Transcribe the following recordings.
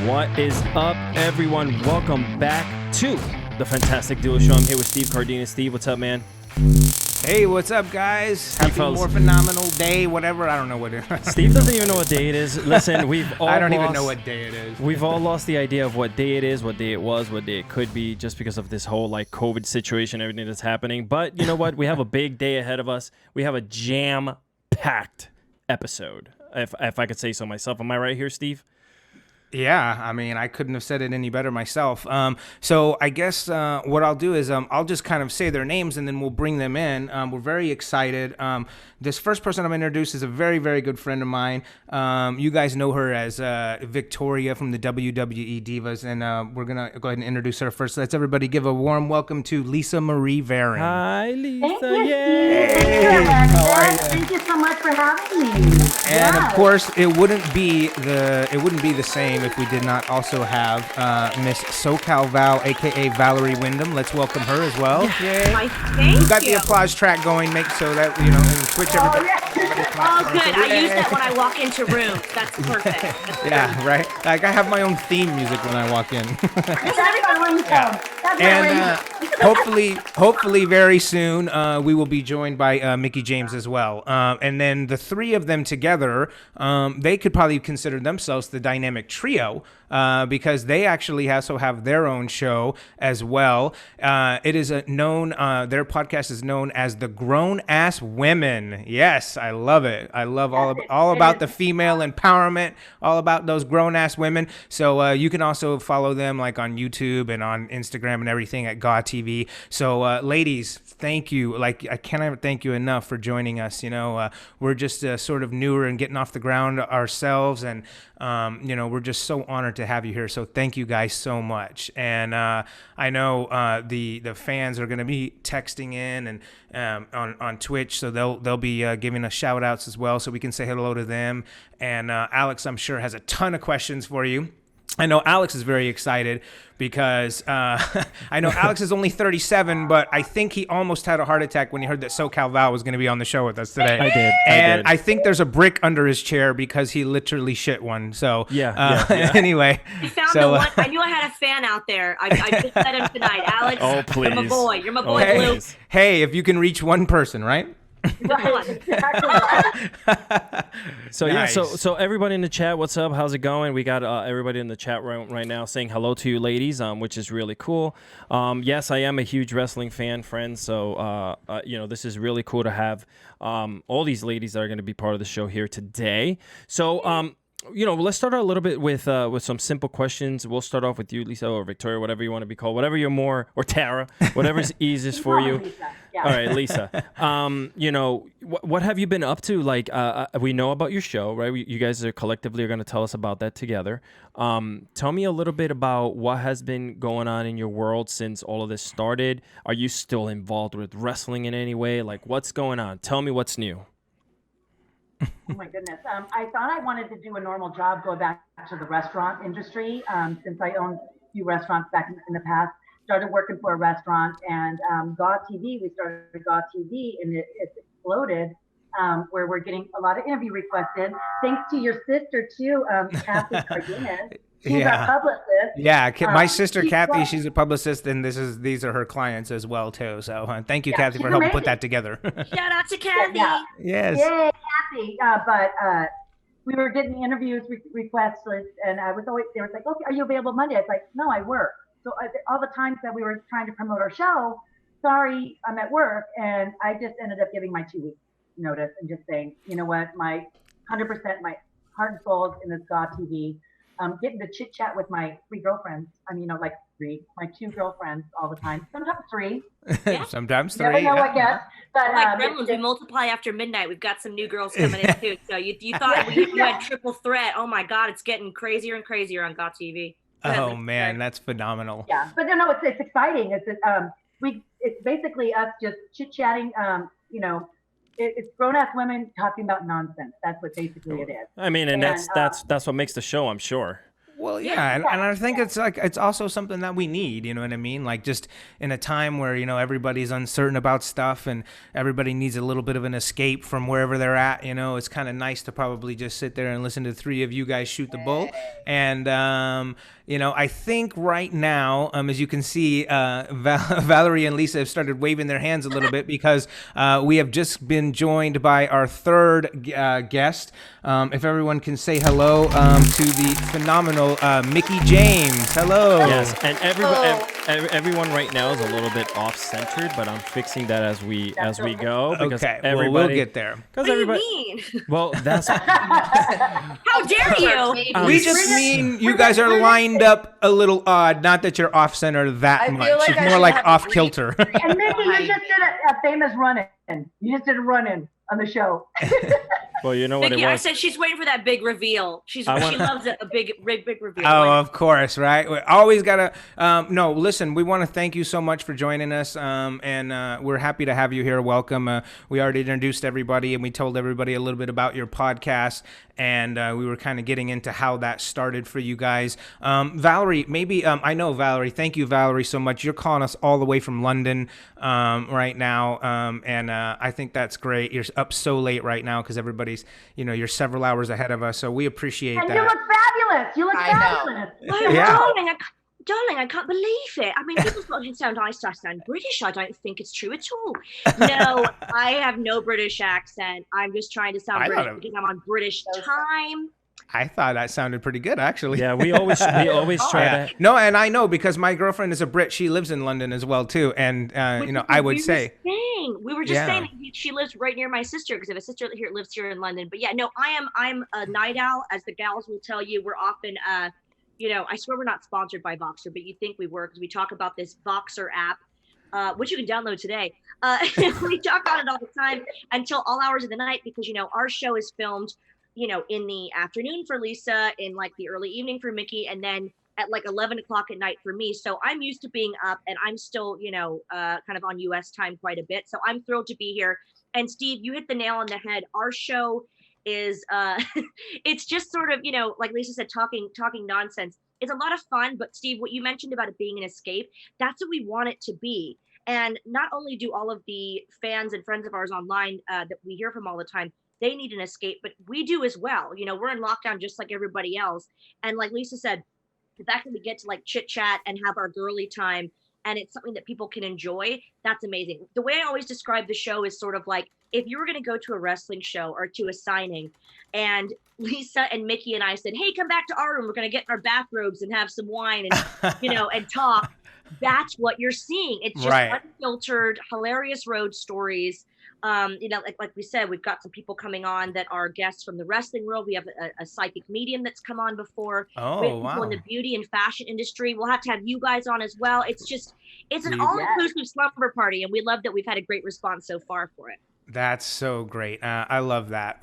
What is up, everyone? Welcome back to the Fantastic Duo Show. I'm here with Steve Cardenas. Steve, what's up, man? Hey, what's up, guys? Happy more phenomenal day, whatever. I don't know what it is. Steve doesn't even know what day it is. Listen, we've all I don't even know what day it is. We've all lost the idea of what day it is, what day it was, what day it could be, just because of this whole like COVID situation, everything that's happening. But you know what? We have a big day ahead of us. We have a jam-packed episode, if I could say so myself. Am I right here, Steve? Yeah, I mean, I couldn't have said it any better myself. So I guess what I'll do is I'll just kind of say their names and then we'll bring them in. We're very excited. This first person I'm going to introduce is a very, very good friend of mine. You guys know her as Victoria from the WWE Divas, and we're going to go ahead and introduce her first. Let's everybody give a warm welcome to Lisa Marie Varon. Hi, Lisa. Thank you, Yay. Steve. How are you? Thank you so much for having me. And of course, it wouldn't be the same if we did not also have Miss SOCAL VAL, aka Valerie Wyndham. Let's welcome her as well. Yay! Thank We got the applause track going, make so that in Twitch everybody. Oh, good. I use that when I walk into rooms. That's perfect. That's Yeah, right. Like I have my own theme music when I walk in. That's my ringtone. That's my And ringtone. hopefully very soon we will be joined by Mickie James as well. And then the three of them together, they could probably consider themselves the dynamic trio because they actually also have their own show as well. It is known, their podcast is known as the Grown Ass Women. Yes, I love it. I love all about the female empowerment, all about those grown ass women. So you can also follow them like on YouTube and on Instagram and everything at GAWTV. So ladies, thank you. Like I cannot thank you enough for joining us. You know, we're just sort of newer and getting off the ground ourselves, and we're just so honored to have you here. So thank you guys so much. And I know the fans are going to be texting in and on Twitch, so they'll be giving us shout outs as well, so we can say hello to them. And Alex, I'm sure, has a ton of questions for you. I know Alex is very excited because I know Alex is only 37, but I think he almost had a heart attack when he heard that SOCAL VAL was going to be on the show with us today. I did. And I think there's a brick under his chair because he literally shit one. So Yeah. Anyway. I found the one. I knew I had a fan out there. I just met him tonight. Alex, Oh, please. you're my boy. You're my boy, Hey, Blue. hey, if you can reach one person, right? Right, exactly. So Nice. so everybody in the chat, what's up? How's it going? We got everybody in the chat right now saying hello to you, ladies, which is really cool. Yes, I am a huge wrestling fan, friends. So this is really cool to have all these ladies that are going to be part of the show here today. So let's start out a little bit with some simple questions. We'll start off with you, Lisa, or Victoria, whatever you want to be called, whatever you're more, or Tara, whatever's easiest for you. Yeah. All right, Lisa. What have you been up to? Like, we know about your show, right? You guys are collectively going to tell us about that together. Tell me a little bit about what has been going on in your world since all of this started. Are you still involved with wrestling in any way? Like, what's going on? Tell me what's new. Oh my goodness. I thought I wanted to do a normal job, go back to the restaurant industry, since I owned a few restaurants back in the past. Started working for a restaurant, and GAWTV, we started GAWTV, and it exploded, where we're getting a lot of interview requested. Thanks to your sister too, Kathy Cardenas. She's our publicist. Yeah, my sister she's Kathy, great. she's a publicist, and these are her clients as well too. So thank you, Yeah, Kathy, she's for helping put amazing. that together. Shout out to Kathy. Yeah. Yes. Yay, Kathy. But we were getting interviews requests, and they were like, okay, are you available Monday? I was like, no, I work. So all the times that we were trying to promote our show, sorry, I'm at work. And I just ended up giving my 2 weeks notice and just saying, you know what, my 100%, my heart and soul is in this GAWTV. Getting to chit chat with my three girlfriends. I mean, my two girlfriends all the time. Sometimes three. Yeah. Sometimes Never three. know, Yeah. I guess. But Like gremlins, we multiply after midnight. We've got some new girls coming in too. So you thought you had triple threat. Oh my God, it's getting crazier and crazier on GAWTV. Oh man, that's phenomenal. Yeah, but no, it's exciting. It's basically us just chit chatting. It's grown ass women talking about nonsense. That's what basically it is. I mean, and that's what makes the show, I'm sure. Well, yeah, and I think it's like it's also something that we need, you know what I mean? Like just in a time where, you know, everybody's uncertain about stuff and everybody needs a little bit of an escape from wherever they're at, you know, it's kind of nice to probably just sit there and listen to the three of you guys shoot the bull. And you know, I think right now, as you can see, Valerie and Lisa have started waving their hands a little bit because we have just been joined by our third guest. If everyone can say hello to the phenomenal Mickie James. Hello. Yes, and everyone right now is a little bit off-centered, but I'm fixing that as we go because okay, everybody. Well, we'll get there. What do you mean? Well, that's How dare you? We just mean you guys are lined up a little odd. Not that you're off-center that much. like It's I more should like have off-kilter. And Mickie, you just did a famous run-in. You just did a run-in on the show. well, you know what Vicky, it I was. said she's waiting for that big reveal. She loves a big reveal. Oh, of course, right? We always gotta. No, listen. We want to thank you so much for joining us, and we're happy to have you here. Welcome. We already introduced everybody, and we told everybody a little bit about your podcast, and we were kind of getting into how that started for you guys. Valerie, maybe I know Valerie. Thank you, Valerie, so much. You're calling us all the way from London right now, and I think that's great. You're up so late right now because everybody's, you know, you're several hours ahead of us, so we appreciate And that. you look fabulous. You look I know. fabulous. Oh, Yeah. darling, I can't believe it. I mean, people thought it sound nice. I sound British. I don't think it's true at all. No, I have no British accent. I'm just trying to sound I British thought it- because I'm on British time. I thought that sounded pretty good, actually. Yeah, we always try Yeah. to. No, and I know because my girlfriend is a Brit. She lives in London as well too, and you know, I would say. We were just Yeah. saying that she lives right near my sister because I have a sister that lives here in London. But yeah, no, I'm a night owl, as the gals will tell you. We're often you know, I swear we're not sponsored by Voxer, but you think we were because we talk about this Voxer app, which you can download today. We talk on it all the time until all hours of the night because, you know, our show is filmed, you know, in the afternoon for Lisa, in like the early evening for Mickie, and then at like 11 o'clock at night for me. So I'm used to being up and I'm still, you know, kind of on US time quite a bit. So I'm thrilled to be here. And Steve, you hit the nail on the head. Our show is it's just sort of, you know, like Lisa said, talking nonsense. It's a lot of fun, but Steve, what you mentioned about it being an escape, that's what we want it to be. And not only do all of the fans and friends of ours online that we hear from all the time, they need an escape, but we do as well. You know, we're in lockdown just like everybody else. And like Lisa said, the fact that we get to like chit chat and have our girly time and it's something that people can enjoy, that's amazing. The way I always describe the show is sort of like if you were going to go to a wrestling show or to a signing and Lisa and Mickie and I said, hey, come back to our room. We're going to get in our bathrobes and have some wine and, you know, and talk. That's what you're seeing. It's just unfiltered, hilarious road stories. You know, like we said, we've got some people coming on that are guests from the wrestling world. We have a psychic medium that's come on before. Oh, we have people wow. in the beauty and fashion industry. We'll have to have you guys on as well. It's an all-inclusive slumber party, and we love that we've had a great response so far for it. That's so great. I love that.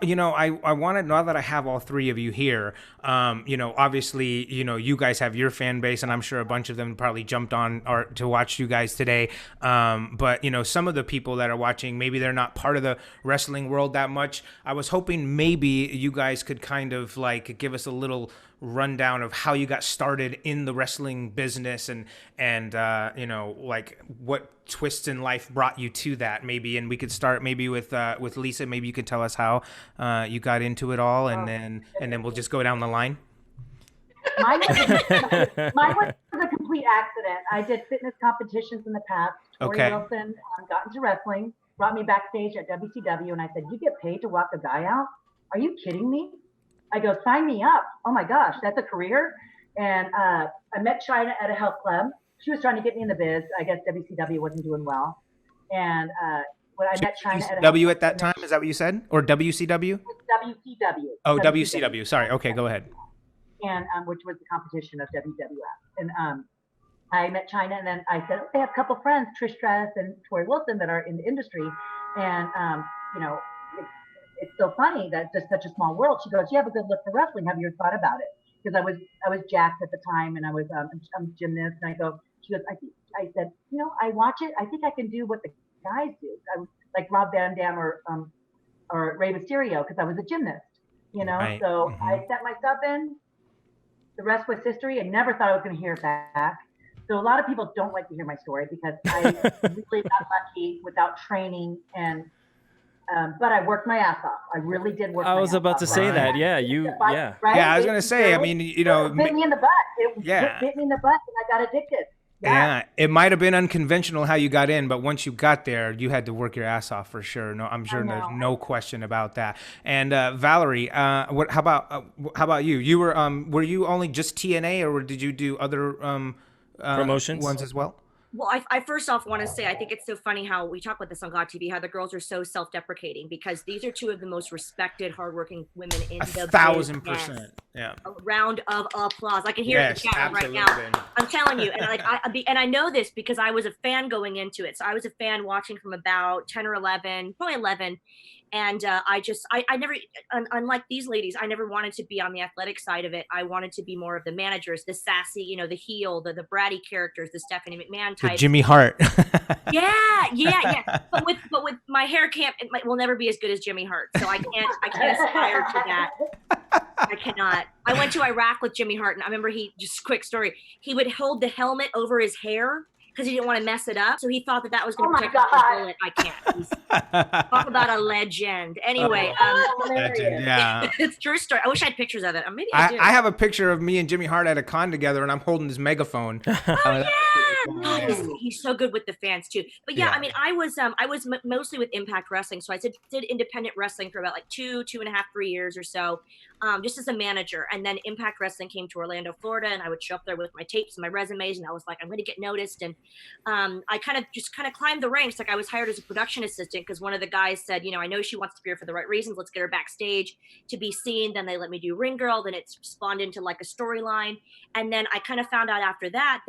You know, I wanted, now that I have all three of you here, you know, obviously, you know, you guys have your fan base, and I'm sure a bunch of them probably jumped on or to watch you guys today. But, you know, some of the people that are watching, maybe they're not part of the wrestling world that much. I was hoping maybe you guys could kind of like give us a little rundown of how you got started in the wrestling business and you know, like what twists in life brought you to that maybe. And we could start maybe with Lisa. Maybe you could tell us how you got into it all, and then we'll just go down the line. Mine was a complete accident. I did fitness competitions in the past. Tori Wilson got into wrestling, brought me backstage at WCW, and I said, you get paid to walk a guy out? Are you kidding me? I go, sign me up. Oh my gosh, that's a career. And I met China at a health club. She was trying to get me in the biz. I guess WCW wasn't doing well. And when I met China at a health club, at that time, is that what you said? Or WCW? WCW. Oh, WCW. Sorry. Okay, go ahead. And which was the competition of WWF. And I met China, and then I said, they have a couple friends, Trish Stratus and Tori Wilson, that are in the industry. And, you know, it's so funny that it's just such a small world. She goes, you have a good look for wrestling. Have you ever thought about it? Because I was jacked at the time, and I was I'm a gymnast. And I go, she goes, I said, you know, I watch it. I think I can do what the guys do. I was like Rob Van Dam or Rey Mysterio, because I was a gymnast, you know. Right. So I set myself in, the rest was history. I never thought I was going to hear it back. So a lot of people don't like to hear my story because I really got lucky without training and. But I worked my ass off. I really did work. I was about to say that. Yeah, Right? Yeah, I was gonna say. I mean, you know, it bit me in the butt. It Yeah. bit me in the butt, and I got addicted. yeah, it might have been unconventional how you got in, but once you got there, you had to work your ass off for sure. No, I'm sure there's no question about that. And Valerie, how about you? You were you only just TNA, or did you do other Promotions? ones as well? Well, I first off want to say I think it's so funny how we talk about this on GAWTV, how the girls are so self-deprecating because these are two of the most respected, hardworking women in the 1,000%. Yeah. A round of applause. I can hear it in the chat right now. I'm telling you, and I know this because I was a fan going into it. So I was a fan watching from about 10 or 11, probably 11. And I never, unlike these ladies, I never wanted to be on the athletic side of it. I wanted to be more of the managers, the sassy, you know, the heel, the bratty characters, the Stephanie McMahon type. The Jimmy Hart. yeah. But with my hair it will never be as good as Jimmy Hart. So I can't aspire to that. I cannot. I went to Iraq with Jimmy Hart, and I remember just quick story. He would hold the helmet over his hair because he didn't want to mess it up. So he thought that was going to protect him from the bullet. I can't. Talk about a legend. Anyway, legend, yeah. It's true story. I wish I had pictures of it. Maybe I do. I have a picture of me and Jimmy Hart at a con together, and I'm holding his megaphone. God, he's so good with the fans too. But yeah, I mean, I was mostly with Impact Wrestling, so I did independent wrestling for about like 2.5, 3 years or so, just as a manager. And then Impact Wrestling came to Orlando, Florida, and I would show up there with my tapes and my resumes, and I was like, I'm going to get noticed. And I kind of climbed the ranks. Like I was hired as a production assistant because one of the guys said, you know, I know she wants to be here for the right reasons. Let's get her backstage to be seen. Then they let me do ring girl. Then it spawned into like a storyline. And then I kind of found out after that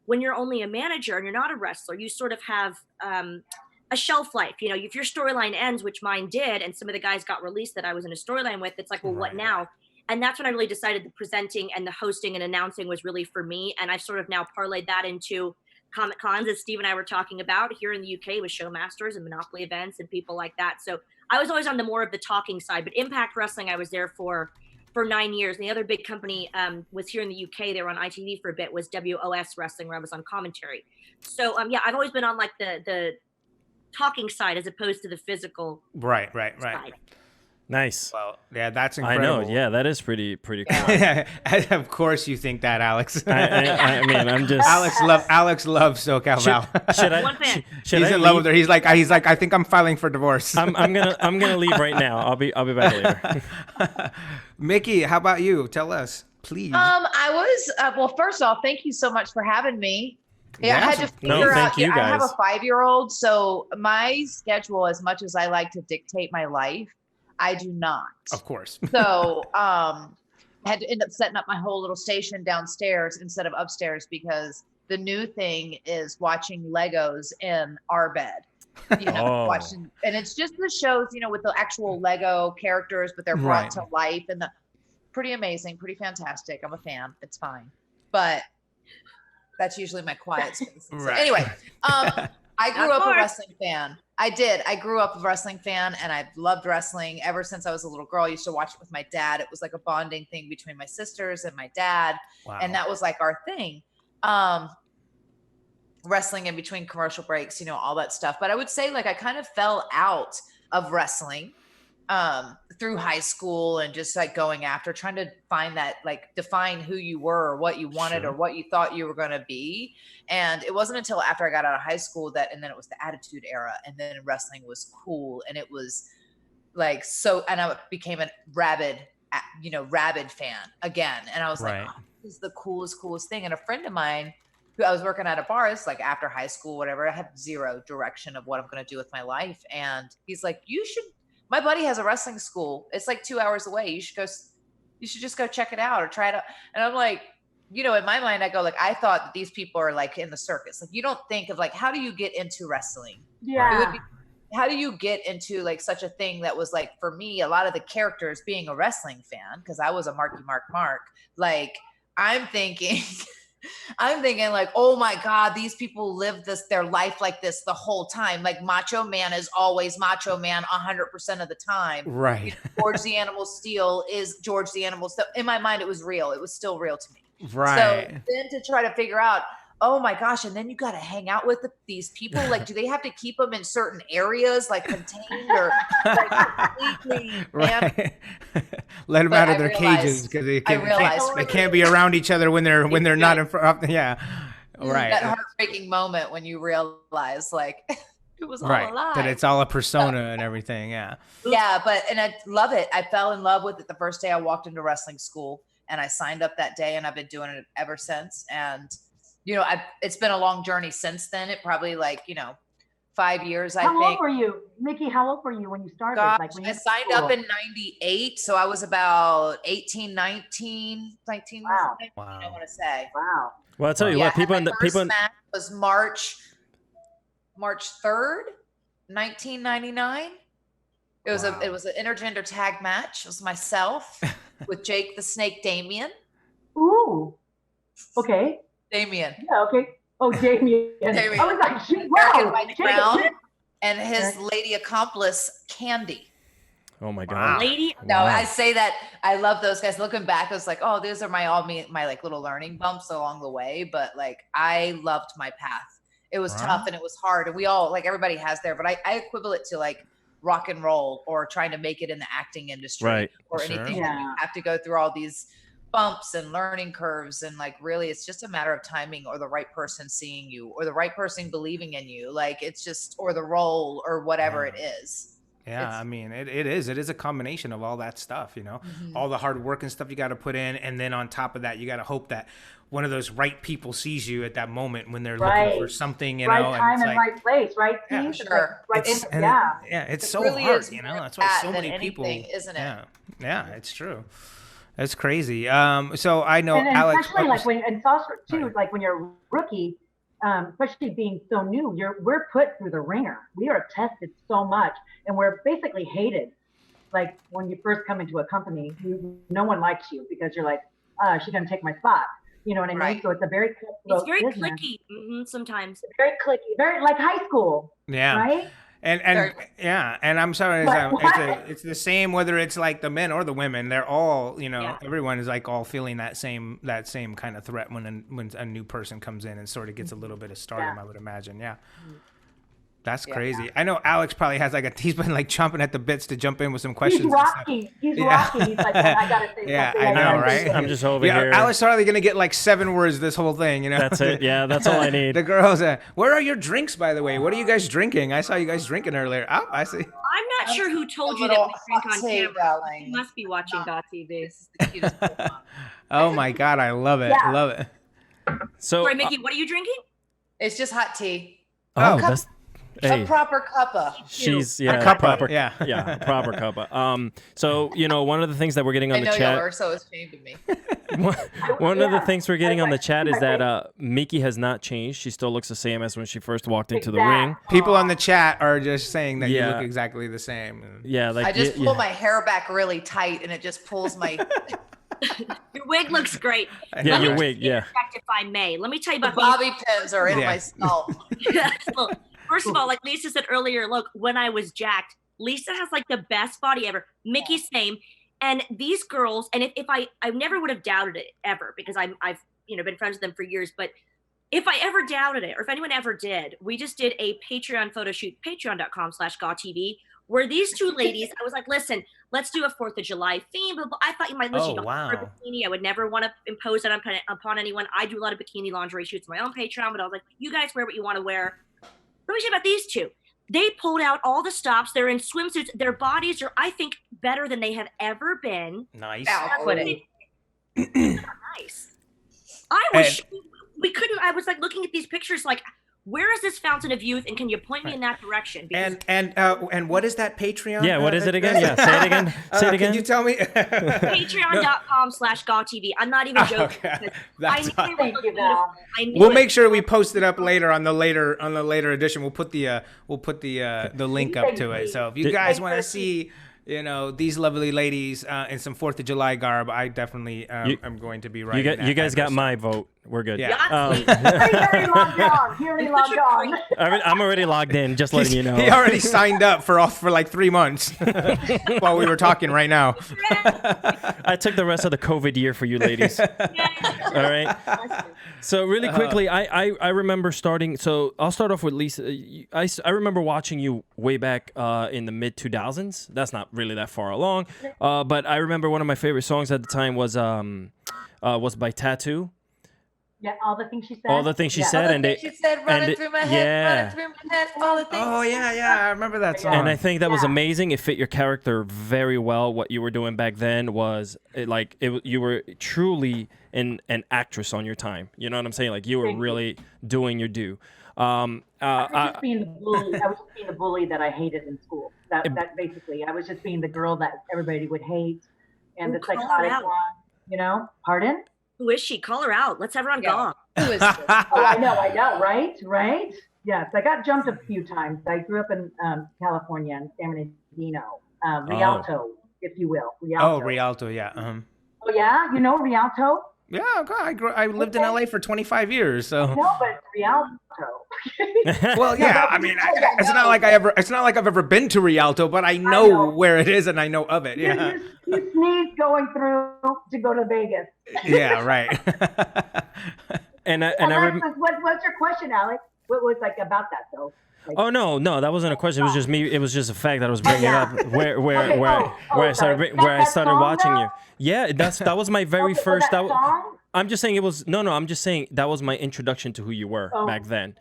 when you're only a manager and you're not a wrestler, you sort of have a shelf life. You know, if your storyline ends, which mine did, and some of the guys got released that I was in a storyline with, it's like, well, what now? And that's when I really decided the presenting and the hosting and announcing was really for me. And I've sort of now parlayed that into Comic Cons, as Steve and I were talking about here in the UK with Showmasters and Monopoly events and people like that. So I was always on the more of the talking side, but Impact Wrestling, I was there for 9 years. And the other big company was here in the UK. They were on ITV for a bit, was WOS Wrestling, where I was on commentary. So yeah, I've always been on like the talking side as opposed to the physical side. Nice. Well, yeah, that's incredible. I know. Yeah, that is pretty cool. Of course you think that, Alex. I mean, I'm just Alex loves SoCal Val. Should I? One fan. He's in love with her. He's like, I think I'm filing for divorce. I'm gonna leave right now. I'll be back later. Mickie, how about you? Tell us, please. I was well. First off, thank you so much for having me. Yeah, I had to figure thank out. you, I have guys. a 5-year-old, so my schedule, as much as I like to dictate my life, I do not. Of course. So I had to end up setting up my whole little station downstairs instead of upstairs because the new thing is watching Legos in our bed. You know, watching, and it's just the shows, you know, with the actual Lego characters, but they're brought to life, and pretty amazing, pretty fantastic. I'm a fan. It's fine, but that's usually my quiet space. So anyway, I grew up a wrestling fan. I did. I grew up a wrestling fan, and I've loved wrestling ever since I was a little girl. I used to watch it with my dad. It was like a bonding thing between my sisters and my dad, and that was like our thing. Wrestling in between commercial breaks, you know, all that stuff. But I would say like I kind of fell out of wrestling through high school and just like going after trying to find that, like, define who you were or what you wanted or what you thought you were going to be. And it wasn't until after I got out of high school and then it was the Attitude Era, and then wrestling was cool, and it was like, so, and I became a rabid fan again. And I was like, oh, this is the coolest thing. And a friend of mine who I was working at a bar, it's like after high school, whatever, I had zero direction of what I'm going to do with my life. And he's like, my buddy has a wrestling school. It's like 2 hours away. You should just go check it out or try it out. And I'm like, you know, in my mind, I go like, I thought that these people are like in the circus. Like, you don't think of like, how do you get into wrestling? Yeah. How do you get into like such a thing that was like, for me, a lot of the characters being a wrestling fan, because I was a Marky Mark, like I'm thinking I'm thinking like, oh my God, these people live their life like this the whole time. Like Macho Man is always Macho Man 100% of the time. Right. George the Animal Steel is George the Animal Steel. In my mind, it was real. It was still real to me. Right. So then to try to figure out, oh my gosh, and then you got to hang out with these people. Like, do they have to keep them in certain areas, like contained or like completely? Right. Let them out of their cages because they can't be around each other when they're not in front. Yeah. Right. That heartbreaking moment when you realize like it was all a lie. That it's all a persona and everything. Yeah. Yeah, and I love it. I fell in love with it the first day I walked into wrestling school, and I signed up that day, and I've been doing it ever since. And it's been a long journey since then. It probably 5 years, I think. How old were you, Mickie? How old were you when you started? Gosh, when I signed up in 98, so I was about 19. Wow. I want to say. Wow. Well, I'll tell you what, my first match was March 3rd, 1999. It was an intergender tag match. It was myself with Jake the Snake Damien. Ooh. Okay. Damien. Yeah, okay. Oh, Damien. Damien. I was like, wow. Mike Brown and his lady accomplice, Candy. Oh my God. Lady. No, I say that I love those guys. Looking back, I was like, oh, those are my like little learning bumps along the way. But like, I loved my path. It was tough and it was hard. And we all, like, everybody has there, but I equivalent to like rock and roll or trying to make it in the acting industry or anything. Yeah. You have to go through all these bumps and learning curves, and like really it's just a matter of timing or the right person seeing you or the right person believing in you, like it's just, or the role or whatever it is. I mean, it is a combination of all that stuff, all the hard work and stuff you got to put in, and then on top of that you got to hope that one of those right people sees you at that moment when they're looking for something, right time and right place, right team. Yeah, sure. It's so really hard, is that's why so many people, isn't it? Yeah, it's true. That's crazy. So I know and Alex, especially like when, and also too, like when you're a rookie, especially being so new, we're put through the ringer. We are tested so much, and we're basically hated. Like when you first come into a company, no one likes you because you're like, she's gonna take my spot. You know what I mean? Right. So it's a very it's very business. clicky sometimes. It's very clicky, very like high school. Yeah. Right. And I'm sorry, it's the same whether it's like the men or the women. They're all, everyone is like all feeling that same kind of threat when a new person comes in and sort of gets a little bit of stardom. I would imagine, That's crazy. I know Alex probably has he's been like chomping at the bits to jump in with some questions. He's rocky. He's rocky. He's like, I gotta say something. Yeah, I know, right? I'm just over here. Alex probably gonna get like 7 words this whole thing, That's it. Yeah, that's all I need. The girls, where are your drinks, by the way? What are you guys drinking? I saw you guys drinking earlier. Oh, I see. I'm not sure who told you that we drink on camera. Darling. You must be watching GAWTV. This is the cutest Oh my God, I love it. I love it. So, sorry, Mickie, what are you drinking? It's just hot tea. that's A proper cuppa. She's cuppa, proper, yeah. proper cuppa. So one of the things that we're getting on the chat. I know you're so ashamed of me. One of the things we're getting on the chat is that Mickie has not changed. She still looks the same as when she first walked into the ring. People on the chat are just saying that you look exactly the same. Yeah, like I just pull my hair back really tight, and it just pulls my. Your wig looks great. Yeah, your wig. Yeah. If I may, let me tell you about the bobby pins are in my scalp. Well, first of all, like Lisa said earlier, look, when I was jacked, Lisa has like the best body ever. Mickie, same. And these girls, and if I never would have doubted it ever, because I've been friends with them for years. But if I ever doubted it, or if anyone ever did, we just did a Patreon photo shoot, patreon.com/GAWTV, where these two ladies, I was like, listen, let's do a 4th of July theme. But I thought you might listen to a bikini. I would never want to impose that upon anyone. I do a lot of bikini lingerie shoots on my own Patreon, but I was like, you guys wear what you want to wear. Let me say about these two. They pulled out all the stops. They're in swimsuits. Their bodies are, I think, better than they have ever been. Nice. Nice. I wish we couldn't. I was like looking at these pictures, like, where is this fountain of youth, and can you point me in that direction? Because and what is that Patreon? Yeah, what is it again? Yeah, say it again. Say it again. Can you tell me? Patreon.com/GAWTV. I'm not even joking. Okay. That's Thank you, Val. We'll make sure we post it up later on the later edition. We'll put the link up to it. So if you guys want to see you know, these lovely ladies in some 4th of July garb, I definitely am going to be right. You guys got my vote. We're good. Yeah. He already logged on. He already logged on. I'm already logged in. Just letting you know. He already signed up for like 3 months while we were talking right now. I took the rest of the COVID year for you ladies. All right. So really quickly, I remember starting. So I'll start off with Lisa. I remember watching you way back in the mid 2000s. That's not really that far along, but I remember one of my favorite songs at the time was by Tattoo. Yeah, all the things she said. All the things she said, and she said, running through my head, running through my head, all the things. Oh yeah, I remember that song. And I think that was amazing. It fit your character very well. What you were doing back then was you were truly an actress on your time. You know what I'm saying? Like you were really doing your due. I was just being the bully. I was just being the bully that I hated in school. That basically, I was just being the girl that everybody would hate, and the psychotic one. You know? Pardon? Who is she? Call her out. Let's have her on Gong. Who is this? I know, right? Yes, I got jumped a few times. I grew up in California, in San Bernardino, Rialto, if you will. Rialto. Oh, Rialto, yeah. Oh yeah, you know Rialto? Yeah, I lived in LA for 25 years, so. No, but it's Rialto. Well, yeah. I mean, it's not like I've ever been to Rialto, but I know where it is and I know of it. Yeah. You sneeze going through to go to Vegas. Yeah, right. What's your question, Alex? What was like about that though? Like, oh no, that wasn't a question. It was just me. It was just a fact that I was bringing up. Where I started watching you. Yeah, that was my very first. I'm just saying it was I'm just saying that was my introduction to who you were back then.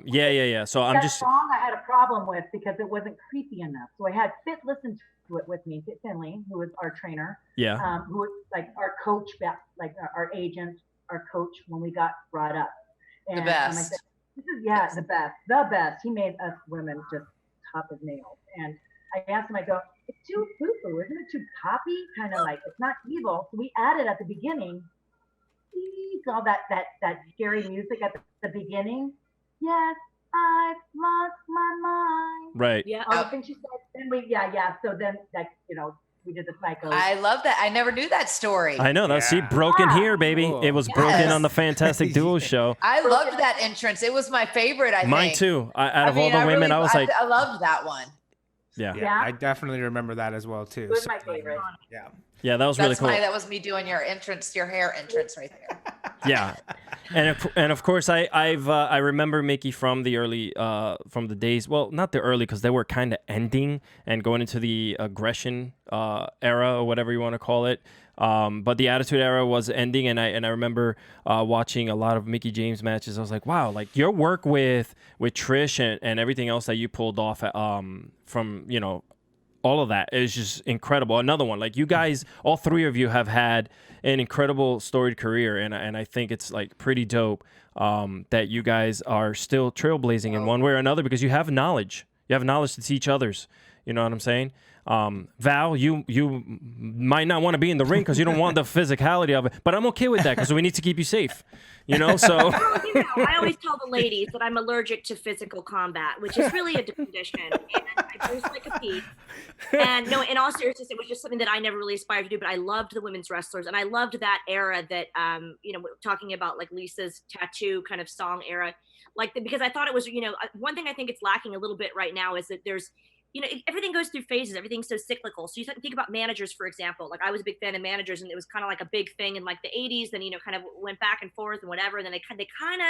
Yeah. So I'm just. Song I had a problem with because it wasn't creepy enough. So I had Fit listen to it with me, Fit Finley, who was our trainer. Yeah. Who was like our coach, like our agent, our coach when we got brought up. And, the best. I said, the best. He made us women just top of nails. And I asked him, I go, it's too foo-foo, isn't it too poppy? Kind of like, it's not evil. So we added at the beginning, all that scary music at the beginning. Yes, I've lost my mind. Right. Yeah. All the things she said. Then so then we did the psycho. I love that. I never knew that story. I know. That's broken here, baby. Cool. It was broken on the Fantastic Duo show. I loved that entrance. It was my favorite, I think. Mine too. Out of all the women, I was like, I loved that one. Yeah, I definitely remember that as well too. It was my favorite. Yeah, that was really cool. That was me doing your hair entrance right there. Yeah, and of course I remember Mickie from the early from the days. Well, not the early because they were kind of ending and going into the aggression era or whatever you want to call it. But the Attitude Era was ending, and I remember watching a lot of Mickie James matches. I was like, wow, like your work with Trish and everything else that you pulled off from all of that is just incredible. Another one, like you guys, all three of you have had an incredible storied career, and I think it's like pretty dope that you guys are still trailblazing in one way or another because you have knowledge. You have knowledge to teach others. You know what I'm saying? Val, you might not want to be in the ring because you don't want the physicality of it, but I'm okay with that because we need to keep you safe. So I always tell the ladies that I'm allergic to physical combat, which is really a condition, and I just like a piece. And no, in all seriousness, it was just something that I never really aspired to do, but I loved the women's wrestlers, and I loved that era that talking about like Lisa's tattoo kind of song era, because I thought it was one thing I think it's lacking a little bit right now is that there's everything goes through phases. Everything's so cyclical. So you think about managers, for example. Like I was a big fan of managers, and it was kind of like a big thing in like the 80s. Then kind of went back and forth and whatever. And then they kind of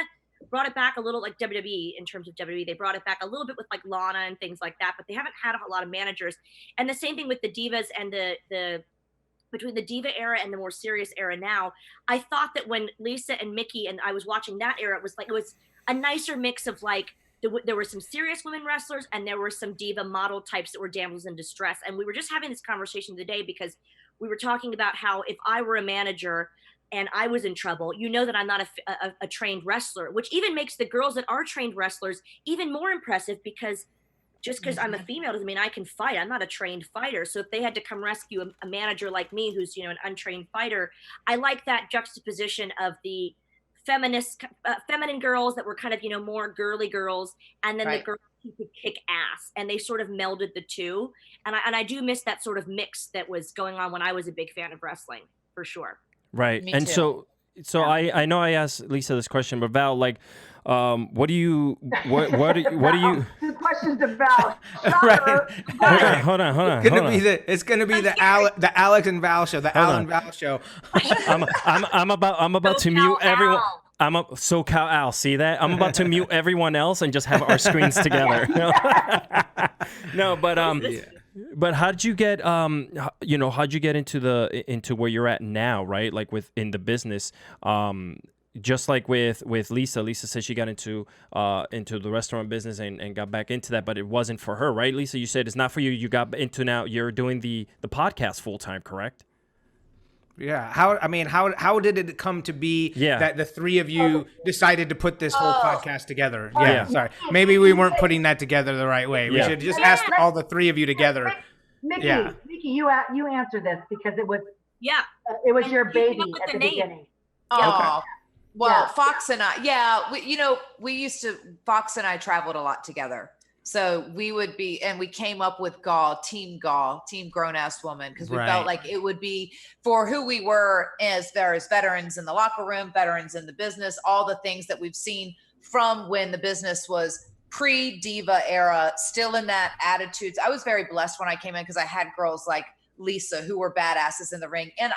brought it back a little, like WWE in terms of WWE. They brought it back a little bit with like Lana and things like that. But they haven't had a lot of managers. And the same thing with the divas and the between the diva era and the more serious era now. I thought that when Lisa and Mickie and I was watching that era, it was a nicer mix of like. There were some serious women wrestlers and there were some diva model types that were damsels in distress. And we were just having this conversation today because we were talking about how if I were a manager and I was in trouble, that I'm not a trained wrestler, which even makes the girls that are trained wrestlers even more impressive because just because I'm a female doesn't mean I can fight. I'm not a trained fighter. So if they had to come rescue a manager like me who's, an untrained fighter, I like that juxtaposition of the feminine girls that were kind of, you know, more girly girls, and then the girls who could kick ass, and they sort of melded the two. And I do miss that sort of mix that was going on when I was a big fan of wrestling, for sure. Right. Me And too. so I know I asked Lisa this question, but Val, like, what do you what do you Two questions about Right. hold on. It's gonna be the Alex and Val show, the Al and Val show. I'm about to mute everyone. I'm a SoCal Al. See that? I'm about to mute everyone else and just have our screens together. No, but how'd you get how'd you get into where you're at now, right? Like in the business, just like with Lisa. Lisa said she got into the restaurant business and got back into that, but it wasn't for her, right? Lisa, you said it's not for you. You got into, now you're doing the podcast full time, correct? Yeah. How did it come to be that the three of you decided to put this whole podcast together? Yeah. Sorry. Maybe we weren't putting that together the right way. We should just ask all the three of you together. Mickey, you answer this because it was your And baby came up with at the the name. beginning. Oh, well, Yeah. Fox and I, Fox and I traveled a lot together. So we would be, and we came up with Team Grown Ass Woman, because we felt like it would be for who we were as veterans in the locker room, veterans in the business, all the things that we've seen from when the business was pre-diva era, still in that attitudes. I was very blessed when I came in because I had girls like Lisa who were badasses in the ring. And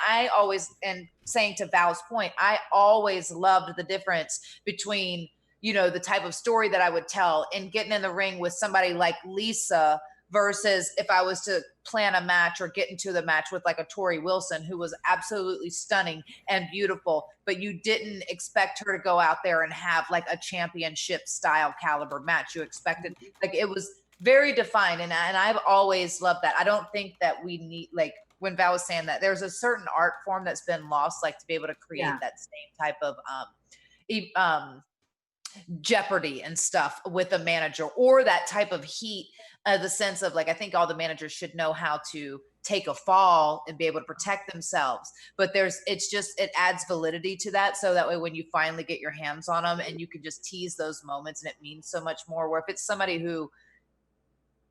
saying to Val's point, I always loved the difference between, you know, the type of story that I would tell and getting in the ring with somebody like Lisa versus if I was to plan a match or get into the match with like a Tori Wilson, who was absolutely stunning and beautiful, but you didn't expect her to go out there and have like a championship style caliber match. You expected, like, it was very defined. And I've always loved that. I don't think that we need, like, when Val was saying that, there's a certain art form that's been lost, like to be able to create that same type of jeopardy and stuff with a manager, or that type of heat, the sense of like, I think all the managers should know how to take a fall and be able to protect themselves. But it adds validity to that. So that way, when you finally get your hands on them and you can just tease those moments, and it means so much more. Where if it's somebody who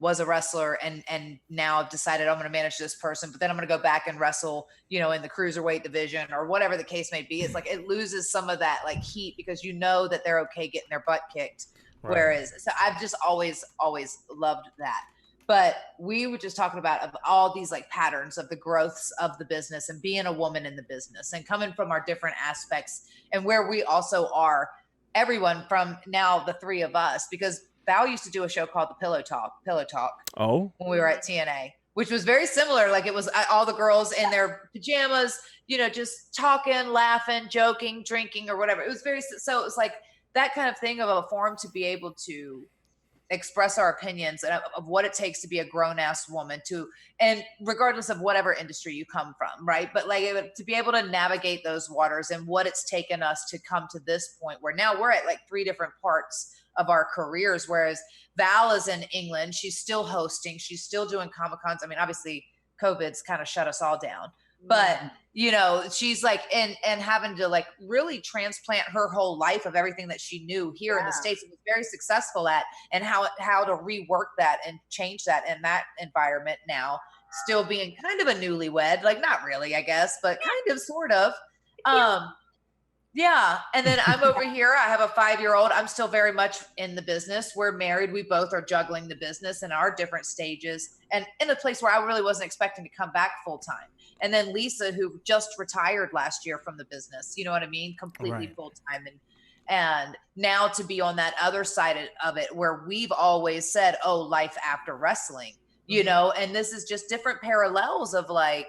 was a wrestler and now I've decided I'm going to manage this person, but then I'm going to go back and wrestle, you know, in the cruiserweight division or whatever the case may be. It's like, it loses some of that like heat because you know that they're okay getting their butt kicked. Right. Whereas, so I've just always loved that. But we were just talking about of all these like patterns of the growths of the business and being a woman in the business and coming from our different aspects and where we also are, everyone from now the three of us, because Val used to do a show called the Pillow Talk. Oh. When we were at TNA, which was very similar. Like, it was all the girls in their pajamas, you know, just talking, laughing, joking, drinking, or whatever. It was so it was like that kind of thing of a forum to be able to express our opinions of what it takes to be a grown ass woman and regardless of whatever industry you come from. Right. But like, to be able to navigate those waters and what it's taken us to come to this point where now we're at like three different parts of our careers. Whereas Val is in England, she's still hosting, she's still doing Comic-Cons. I mean, obviously COVID's kind of shut us all down, but you know, she's like, and having to like really transplant her whole life of everything that she knew here in the States and was very successful at, and how to rework that and change that in that environment now, still being kind of a newlywed, like not really, I guess, but kind of, sort of. Yeah. And then I'm over here. I have a 5-year-old. I'm still very much in the business. We're married. We both are juggling the business in our different stages and in a place where I really wasn't expecting to come back full time. And then Lisa, who just retired last year from the business, you know what I mean? Completely full time. And now to be on that other side of it, where we've always said, oh, life after wrestling, you know, and this is just different parallels of like,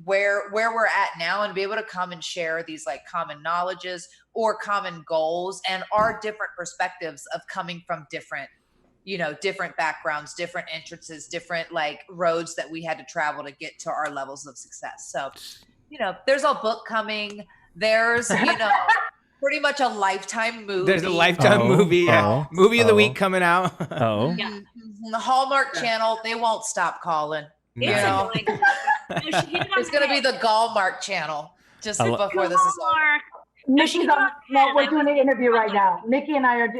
where we're at now, and be able to come and share these like common knowledges or common goals and our different perspectives of coming from different, you know, different backgrounds, different entrances, different like roads that we had to travel to get to our levels of success. So, you know, there's a book coming. There's, you know, pretty much a Lifetime movie. There's a Lifetime movie. Movie of the week coming out. The Hallmark Channel, they won't stop calling. You know? It's It's going to be the Gallmark channel just before this is over. Mickey's on. No, we're doing an interview right now. Mickey and I are.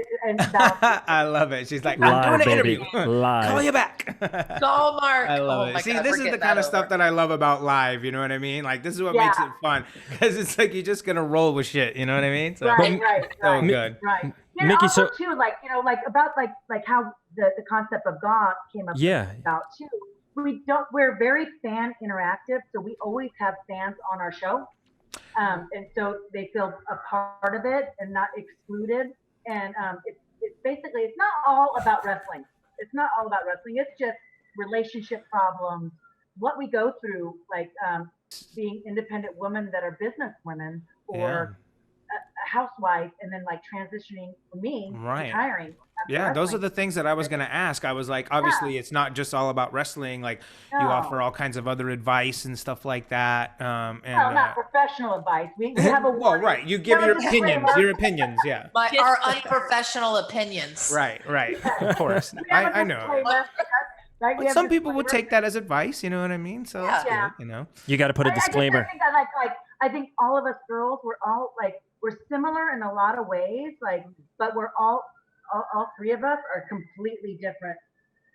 I love it. She's like, Live, I'm doing an baby. interview. Live. Call you back. Go, Mark. I love Oh my it. See, God, this we're is the getting kind of that stuff over. that I love about live. You know what I mean? Like, this is what makes it fun, because it's like you're just gonna roll with shit. You know what I mean? So, Right. so good. Right. Mickey, also so- too, like like about like how the concept of GAWTV came up. Yeah. About too. We're very fan interactive, so we always have fans on our show, and so they feel a part of it and not excluded. And it's basically, it's not all about wrestling. It's not all about wrestling. It's just relationship problems, what we go through, like being independent women that are business women, or a housewife, and then like transitioning for me, retiring. Yeah, those are the things that I was going to ask. I was like, obviously, it's not just all about wrestling. Like, you offer all kinds of other advice and stuff like that. And, not professional advice. We have a well, right. You give your opinions. Your opinions, yeah. Our unprofessional opinions. Right. Of course. I know. Right? But some people would take that as advice. You know what I mean? So that's good. You know. You got to put a disclaimer. I think I think all of us girls, we're similar in a lot of ways. Like, but we're all three of us are completely different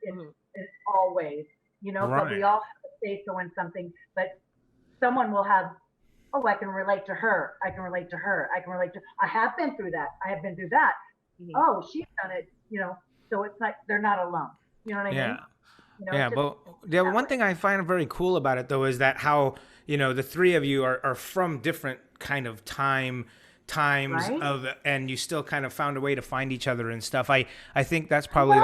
in all ways, you know, but we all have a say so in something, but someone will have, I can relate to her. I have been through that. I have been through that. Oh, she's done it, you know, so it's like, they're not alone. You know what I mean? You know, but one thing I find very cool about it though, is that how, you know, the three of you are from different kind of times of, and you still kind of found a way to find each other and stuff. I think that's probably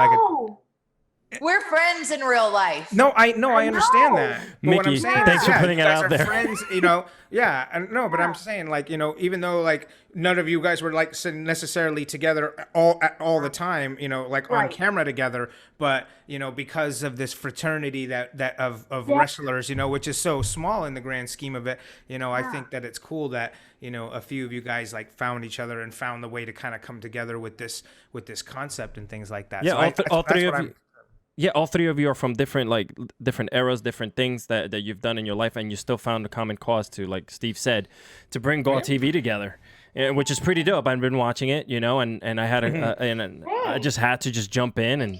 we're friends in real life. No, I understand that. But what I'm Mickey, saying thanks is, for putting it out there. Friends, you know, but I'm saying, like, you know, even though like none of you guys were like necessarily together all the time, you know, like on camera together, but you know, because of this fraternity that of wrestlers, you know, which is so small in the grand scheme of it, you know, I think that it's cool that, you know, a few of you guys like found each other and found the way to kind of come together with this concept and things like that. Yeah, so all three of you. Yeah, all three of you are from different eras, different things that you've done in your life, and you still found a common cause to, like Steve said, to bring GAWTV together, which is pretty dope. I've been watching it, you know, and I had I just had to just jump in and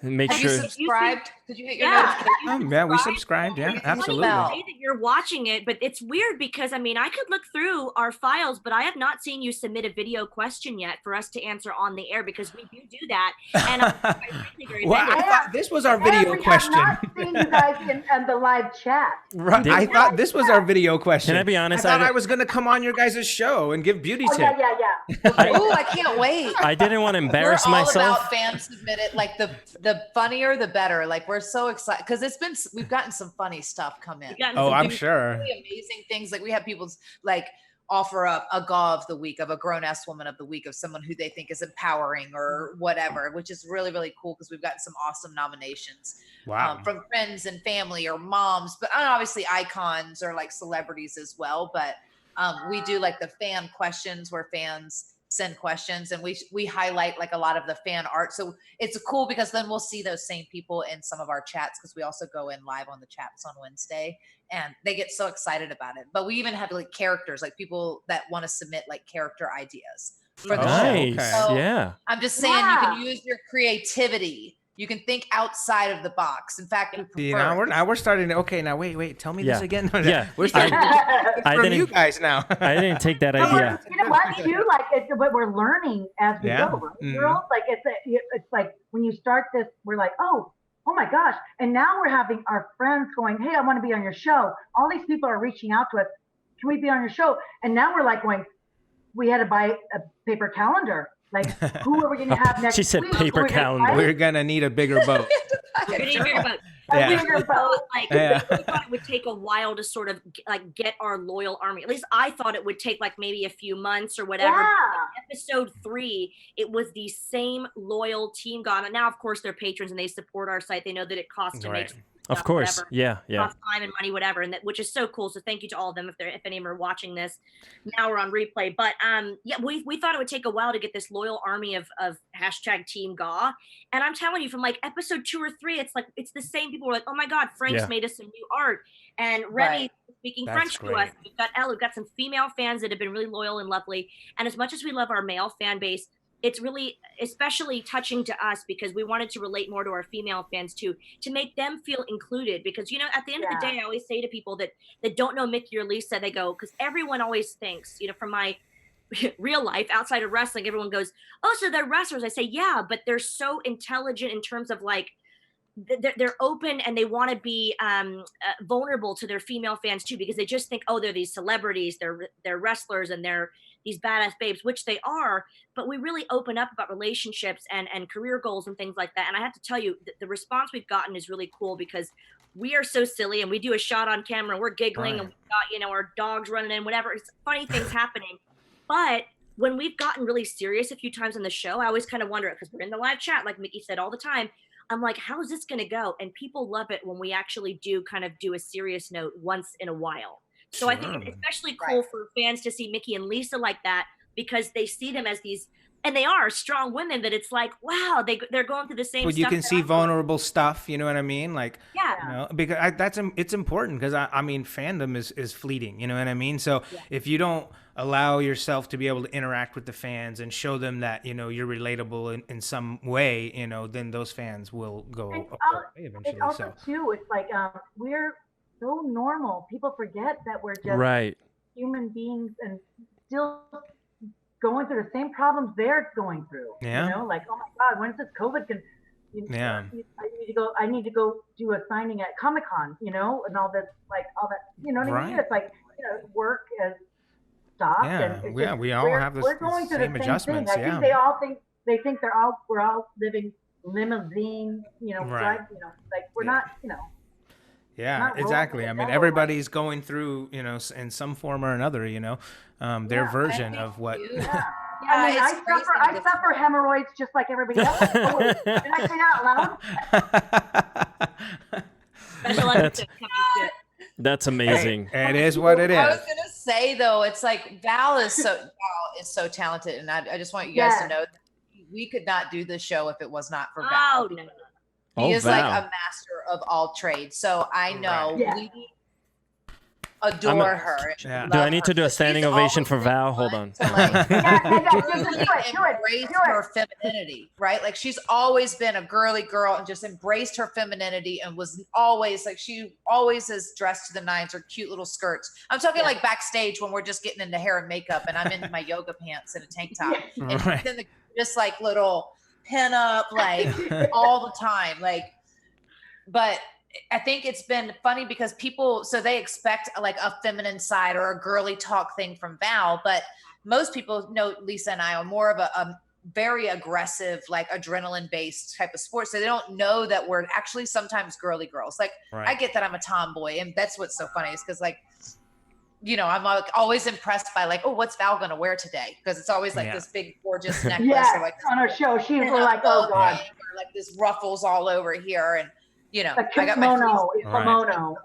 make sure. Have you subscribed? Did you hit your notification? Yeah, we subscribed. Yeah, absolutely. Say that you're watching it, but it's weird because I mean I could look through our files, but I have not seen you submit a video question yet for us to answer on the air, because we do that. And I'm really well, I thought this was our video question. I have not seen you guys in the live chat. Right. I thought this was our video question. Can I be honest? I thought I was going to come on your guys' show and give beauty tips. Yeah. Ooh, I can't wait. I didn't want to embarrass We're all myself. about fan submitted, like the funnier the better. Like, we're so excited because we've gotten some funny stuff come in. I'm sure. Really amazing things. Like, we have people like offer up a GAW of the week, of a grown-ass woman of the week, of someone who they think is empowering or whatever, which is really, really cool because we've gotten some awesome nominations. Wow. From friends and family or moms, but obviously icons or like celebrities as well. But we do like the fan questions where fans send questions, and we highlight like a lot of the fan art. So it's cool because then we'll see those same people in some of our chats, because we also go in live on the chats on Wednesday, and they get so excited about it. But we even have like characters, like people that want to submit like character ideas for the show. Nice. So Yeah. I'm just saying, you can use your creativity. You can think outside of the box. In fact, now we're starting to. Okay, now wait. Tell me this again. Yeah. We're starting from you guys now. I didn't take that idea. You know what? Too, like, but we're learning as we go, right, girls? Like, it's like when you start this, we're like, oh my gosh, and now we're having our friends going, hey, I want to be on your show. All these people are reaching out to us. Can we be on your show? And now we're like going, we had to buy a paper calendar. Like, who are we going to have next week? She said paper calendar. We're going to need a bigger boat. We're gonna need a bigger boat. Like, we thought it would take a while to sort of like get our loyal army. At least I thought it would take like maybe a few months or whatever. Yeah. Like, episode 3, it was the same loyal team gone. And now, of course, they're patrons and they support our site. They know that it costs to make. Of course, whatever. Yeah. Cost time and money, whatever, and which is so cool. So thank you to all of them if any of them are watching this. Now we're on replay, but we thought it would take a while to get this loyal army of hashtag Team GAW, and I'm telling you, from like episode 2 or 3, it's like it's the same people. We're like, oh my God, Frank's made us some new art, and Remy speaking That's French to great. us. We've got some female fans that have been really loyal and lovely. And as much as we love our male fan base, it's really especially touching to us because we wanted to relate more to our female fans too, to make them feel included. Because, you know, at the end of the day, I always say to people that don't know Mickie or Lisa, they go, because everyone always thinks, you know, from my real life outside of wrestling, everyone goes, oh, so they're wrestlers. I say, yeah, but they're so intelligent in terms of like, they're open and they want to be vulnerable to their female fans too, because they just think, oh, they're these celebrities, they're wrestlers and they're these badass babes, which they are, but we really open up about relationships and career goals and things like that. And I have to tell you, the response we've gotten is really cool because we are so silly and we do a shot on camera and we're giggling and we've got, you know, our dogs running in, whatever. It's funny things happening. But when we've gotten really serious a few times on the show, I always kind of wonder, because we're in the live chat, like Mickie said all the time, I'm like, how is this going to go? And people love it when we actually do kind of do a serious note once in a while. So I think it's especially cool for fans to see Mickie and Lisa like that, because they see them as these, and they are strong women, that it's like, wow, they're going through the same stuff. You can see vulnerable stuff, you know what I mean? Like, yeah, you know, because it's important, because I mean, fandom is fleeting, you know what I mean? So if you don't allow yourself to be able to interact with the fans and show them that, you know, you're relatable in some way, you know, then those fans will go away eventually. It's also too, it's like we're so normal. People forget that we're just human beings and still going through the same problems they're going through. Yeah. You know, like, oh my God, when is this COVID I need to go do a signing at Comic-Con, you know, and all that, you know what I mean? It's like, you know, work has stopped. Yeah, and we all have the same adjustments. I think they think we're all living limousine, you know, drive, you know, like we're not, you know. Yeah, exactly. I mean, everybody's going through, you know, in some form or another, you know, their version of what. Yeah, I mean, I suffer hemorrhoids just like everybody else. Oh, wait, did I say that out loud? That's amazing. Hey, it is what it is. I was gonna say though, it's like Val is so talented, and I just want you guys to know that we could not do this show if it was not for Val. Oh, no. He is like a master of all trades. So I know we adore her. Do I need to do a standing ovation for Val? Hold on. Embrace her femininity, right? Like she's always been a girly girl and just embraced her femininity and was always like, she always is dressed to the nines or cute little skirts. I'm talking like backstage when we're just getting into hair and makeup and I'm in my yoga pants and a tank top. And then just like little pin up like all the time, like, but I think it's been funny because people, so they expect like a feminine side or a girly talk thing from Val, but most people know Lisa and I are more of a very aggressive, like adrenaline based type of sport. So they don't know that we're actually sometimes girly girls. Like I get that I'm a tomboy, and that's what's so funny is because like, you know, I'm always impressed by like, oh, what's Val gonna wear today? Because it's always like this big gorgeous necklace. Yeah, or like on her show, she's like, oh God, or like this ruffles all over here, and you know, a kimono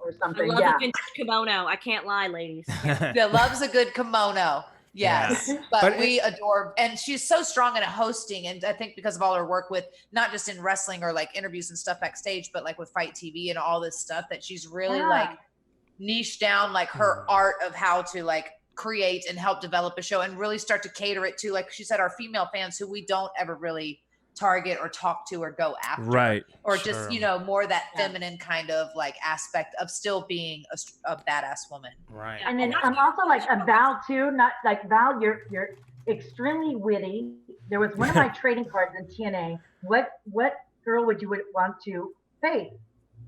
or something. I love a vintage kimono. I can't lie, ladies. Yeah, loves a good kimono. Yes, but we adore, and she's so strong in hosting, and I think because of all her work with not just in wrestling or like interviews and stuff backstage, but like with Fight TV and all this stuff, that she's really like niche down like her art of how to like create and help develop a show and really start to cater it to, like she said, our female fans who we don't ever really target or talk to or go after, or just, you know, more that feminine kind of like aspect of still being a badass woman. Right. And then I'm also like a Val too, not like Val, you're extremely witty. There was one of my trading cards in TNA. What girl would you want to face?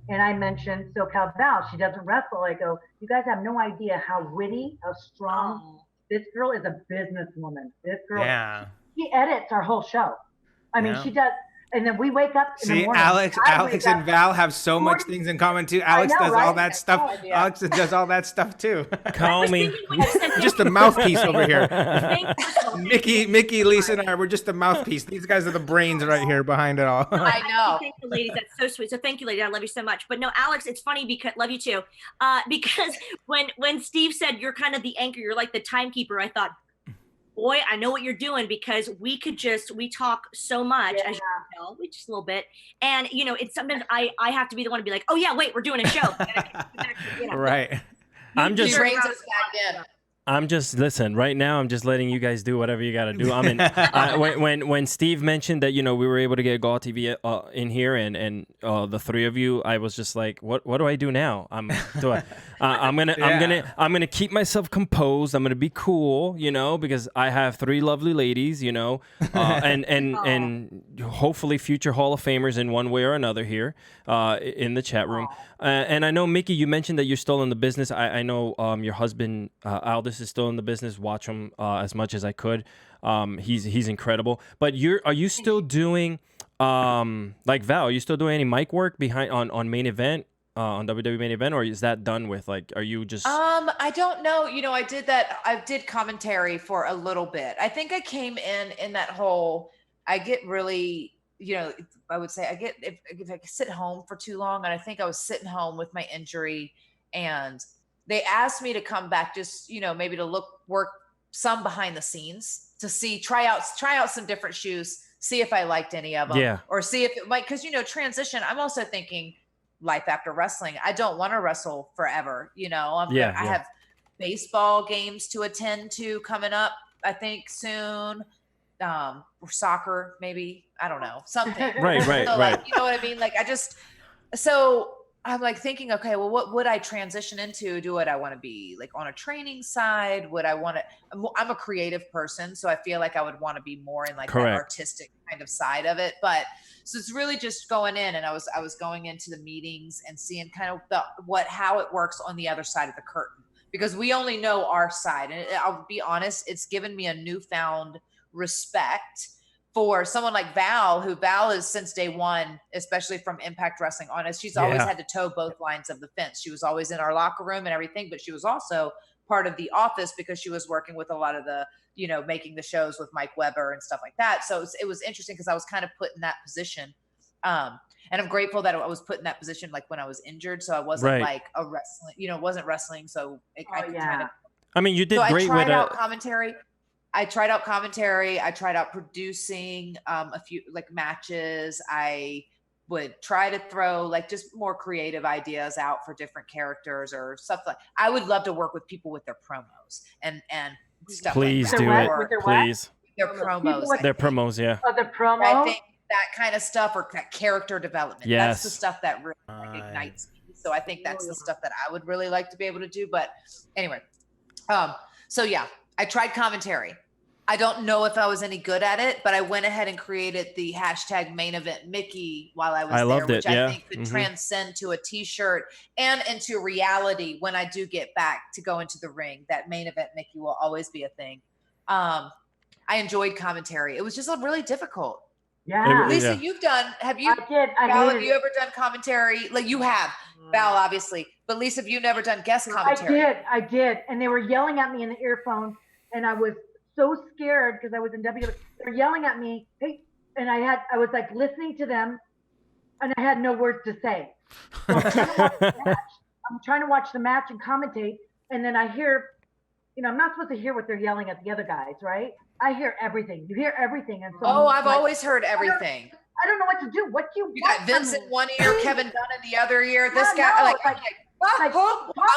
And I mentioned SoCal Val. She doesn't wrestle. I go, you guys have no idea how witty, how strong. This girl is a businesswoman. This girl, she edits our whole show. I mean, she does. And then we wake up in the morning. Alex and Val have so much things in common too. Alex does all that stuff. Alex does all that stuff too. Call me. Just a mouthpiece over here. Mickey, Lisa, and I, we're just the mouthpiece. These guys are the brains right here behind it all. I know. Thank you, ladies. That's so sweet. So thank you, ladies. I love you so much. But no, Alex, it's funny because love you too. Because when Steve said you're kind of the anchor, you're like the timekeeper, I thought, boy, I know what you're doing, because we talk so much, as you can tell, we just a little bit. And, you know, it's sometimes I have to be the one to be like, oh yeah, wait, we're doing a show. Right. I'm She just brings us back in. listen, right now I'm just letting you guys do whatever you got to do. I mean, when Steve mentioned that, we were able to get GAWTV in here and the three of you, I was just like, what do I do now? I'm gonna keep myself composed. I'm gonna be cool, because I have three lovely ladies, and hopefully future Hall of Famers in one way or another here in the chat room. And I know, Mickie, you mentioned that you're still in the business. I know your husband Aldis is still in the business. Watch him as much as I could. He's incredible. But are you still doing like Val? Are you still doing any mic work behind on main event on WWE main event, or is that done with? Like, are you just? I don't know. I did that. I did commentary for a little bit. I think I came in that whole. I get really, I would say I get if I sit home for too long, and I think I was sitting home with my injury, and they asked me to come back, just maybe to work some behind the scenes to try out some different shoes, see if I liked any of them, or see if it might, because transition. I'm also thinking life after wrestling. I don't want to wrestle forever. I have baseball games to attend to coming up, I think soon. Or soccer, maybe, I don't know, something. Right. So, like, you know what I mean? Like, so I'm like thinking, okay, well, what would I transition into? Do what I want to be like on a training side? Would I want to? I'm a creative person, so I feel like I would want to be more in like that artistic kind of side of it. But so it's really just going in, and I was going into the meetings and seeing kind of how it works on the other side of the curtain, because we only know our side. And I'll be honest, it's given me a newfound respect for someone like Val, who Val is since day one, especially from Impact Wrestling on us. She's always had to toe both lines of the fence. She was always in our locker room and everything, but she was also part of the office because she was working with a lot of the, making the shows with Mike Weber and stuff like that. So it was interesting because I was kind of put in that position. And I'm grateful that I was put in that position, like when I was injured. So I wasn't like a wrestling, it wasn't wrestling. So I could kind of, I mean, you did great with commentary. I tried out commentary. I tried out producing a few like matches. I would try to throw like just more creative ideas out for different characters or stuff like. I would love to work with people with their promos and stuff. Please like do that. it. Please. Their promos. Their promos, yeah. Oh, the promo. I think that kind of stuff, or that character development. Yes. That's the stuff that really ignites me. So I think that's the stuff that I would really like to be able to do. But anyway, so yeah, I tried commentary. I don't know if I was any good at it, but I went ahead and created the hashtag main event Mickie while I was there, which I think could transcend to a t-shirt and into reality when I do get back to go into the ring. That main event Mickie will always be a thing. I enjoyed commentary. It was just really difficult. Yeah. Lisa, have you ever done commentary? Like you have, Val, obviously, but Lisa, have you never done guest commentary? I did. And they were yelling at me in the earphones, and I was so scared because I was in WWE. They're yelling at me, hey, and I was like listening to them, and I had no words to say. So I'm trying to watch the match and commentate, and then I hear, I'm not supposed to hear what they're yelling at the other guys, right? I hear everything. You hear everything, and so I've always heard everything. I don't know what to do. What do you got Vince in one ear, Kevin Dunn in the other ear. This guy, I'm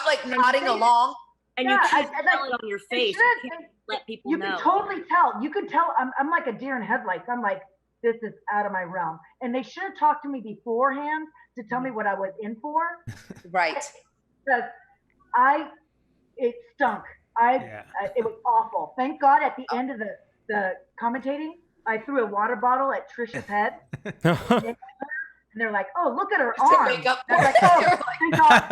like nodding along. And you can't tell it on your face. You can't let people know. You can totally tell. You could tell. I'm like a deer in headlights. I'm like, this is out of my realm. And they should have talked to me beforehand to tell me what I was in for. Right. Because it stunk. It was awful. Thank God at the end of the commentating, I threw a water bottle at Trisha's head. And they're like, oh, look at her arm. Like, oh, thank God.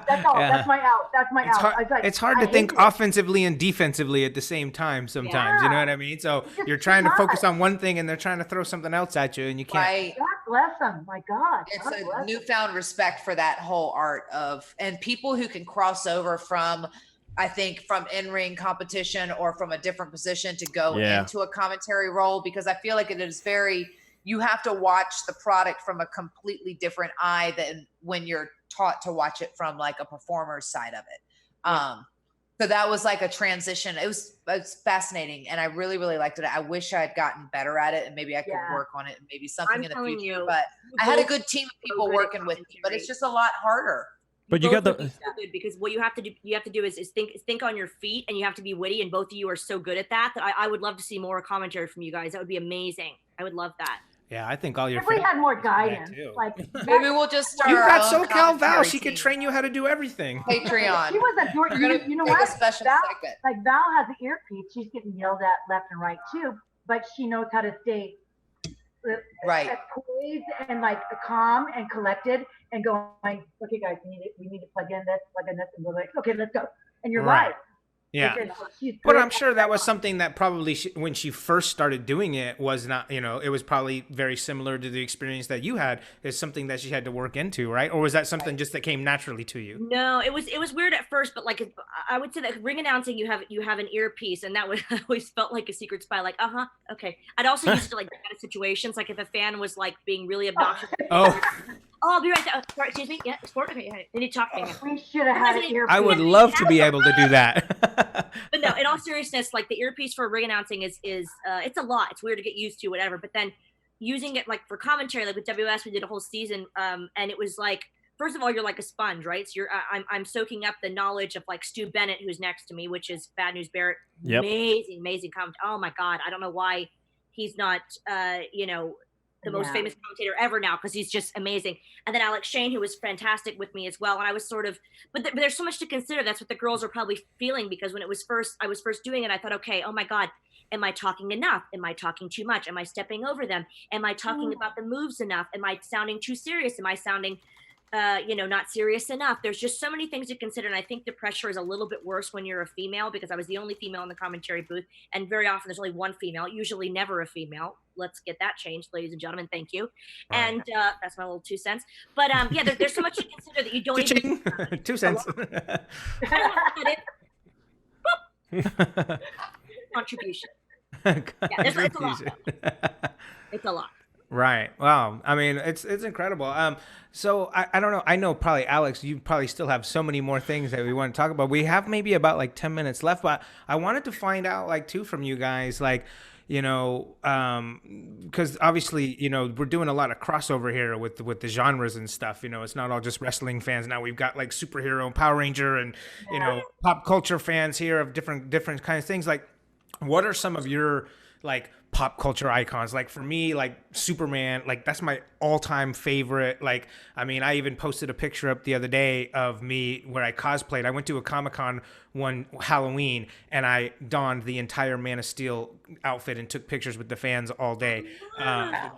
That's all. That's my out. That's my out. It's hard to think offensively and defensively at the same time sometimes. You know what I mean? So you're trying to focus on one thing and they're trying to throw something else at you and you can't. Right. God bless them. My God. It's a newfound respect for that whole art and people who can cross over from, I think, from in-ring competition or from a different position to go into a commentary role, because I feel like it is you have to watch the product from a completely different eye than when you're taught to watch it from like a performer's side of it. So that was like a transition. It was fascinating. And I really, really liked it. I wish I had gotten better at it and maybe I could work on it and maybe something in the future, but I had a good team of people working with me, but it's just a lot harder. But you got Both would the be so good, because what you have to do is think on your feet, and you have to be witty, and both of you are so good at that I would love to see more commentary from you guys. That would be amazing. I would love that. Yeah, I think all your If we had more guidance, too. like Maybe we'll just start. You our got own SoCal Val. commentary She could team. train you how to do everything. Patreon. she was a We're gonna you know make what? a special Val, segment. like Val has an earpiece. She's getting yelled at left and right too, but she knows how to stay Right. poised and like calm and collected and going, okay, guys, we need to plug in this, and we're like, okay, let's go. And you're Right. right. Yeah. She's But good I'm sure at that was something that probably when she first started doing it was not, it was probably very similar to the experience that you had. It's something that she had to work into, right? Or was that something just that came naturally to you? No, it was weird at first, but like I would say that ring announcing, you have an earpiece, and that would always felt like a secret spy. Like, okay. I'd also used to like get out of situations, like if a fan was like being really obnoxious. Oh, I'll be right there. Sorry, excuse me. Yeah, sport. Okay, yeah. They need to talk to me. We should have had an earpiece. I would love to be able to do that. But no, in all seriousness, like the earpiece for ring announcing is it's a lot. It's weird to get used to, whatever. But then using it like for commentary, like with WS, we did a whole season, and it was like, first of all, you're like a sponge, right? So I'm soaking up the knowledge of like Stu Bennett, who's next to me, which is Bad News Barrett. Yep. Amazing comment. Oh my God, I don't know why he's not the most famous commentator ever now, because he's just amazing. And then Alex Shane, who was fantastic with me as well. And I was sort of, but there's so much to consider. That's what the girls are probably feeling, because when I was first doing it, I thought, okay, oh my God, am I talking enough? Am I talking too much? Am I stepping over them? Am I talking about the moves enough? Am I sounding too serious? Am I sounding not serious enough? There's just so many things to consider. And I think the pressure is a little bit worse when you're a female, because I was the only female in the commentary booth. And very often there's only one female, usually never a female. Let's get that changed, ladies and gentlemen. Thank you. Right. And that's my little 2 cents. But there's so much to consider that you don't even. 2 cents. Contribution. Yeah, it's a lot. It's a lot. Right. Wow. I mean, it's incredible. So I don't know. I know probably Alex, you probably still have so many more things that we want to talk about. We have maybe about like 10 minutes left, but I wanted to find out like too from you guys, like, because obviously, we're doing a lot of crossover here with the genres and stuff. It's not all just wrestling fans. Now we've got like superhero and Power Ranger and, pop culture fans here of different kinds of things. Like, what are some of your like pop culture icons? Like for me, like Superman, like that's my all-time favorite. Like, I mean, I even posted a picture up the other day of me where I cosplayed. I went to a Comic-Con one Halloween and I donned the entire Man of Steel outfit and took pictures with the fans all day. I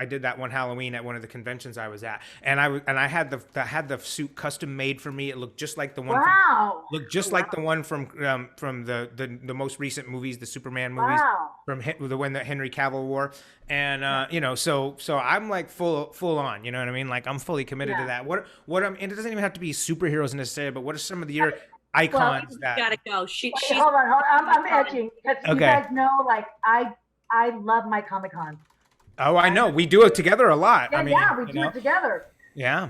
did that one Halloween at one of the conventions I was at, and I had the suit custom made for me. It looked just like the one. Wow. Like the one from the most recent movies, the Superman movies. Wow. From the one that Henry Cavill wore, and so I'm like full on, you know what I mean? Like I'm fully committed to that. And it doesn't even have to be superheroes necessarily, but what are some of your icons that? Gotta go. She's hold on. I'm edging, because you guys know, like I love my Comic-Con. Oh, I know. We do it togetger a lot. Yeah, I mean, we do it together. Yeah.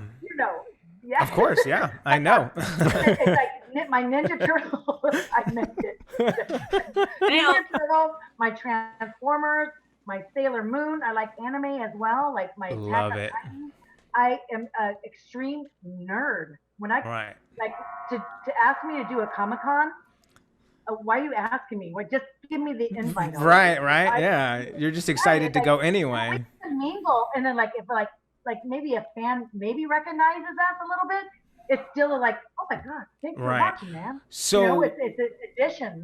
Yeah. Of course, yeah. I know. It's like my Ninja Turtles. I meant it. Ninja Turtles, my Transformers, my Sailor Moon. I like anime as well. Like my Love Attack it. on Titan. I am an extreme nerd. When I like to ask me to do a Comic-Con, why are you asking me? Well, just give me the invite. Right. Yeah, you're just excited to go anyway. Mingle, and then like if like maybe a fan maybe recognizes us a little bit, it's still like, oh my God, thanks for watching, man. So it's an addition,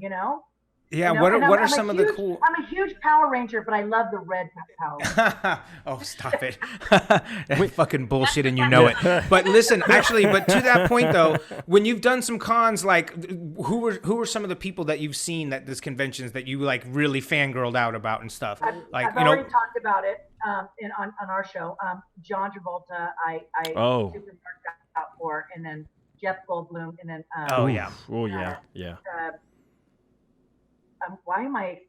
Yeah, and what are I'm some of the cool? I'm a huge Power Ranger, but I love the red Power Ranger. Oh, stop it. That's fucking bullshit and you know it. But listen, actually, but to that point though, when you've done some cons, like who were some of the people that you've seen at this conventions that you like really fangirled out about and stuff? I've already talked about it on our show. John Travolta, I super marked out for, and then Jeff Goldblum, and then why am I?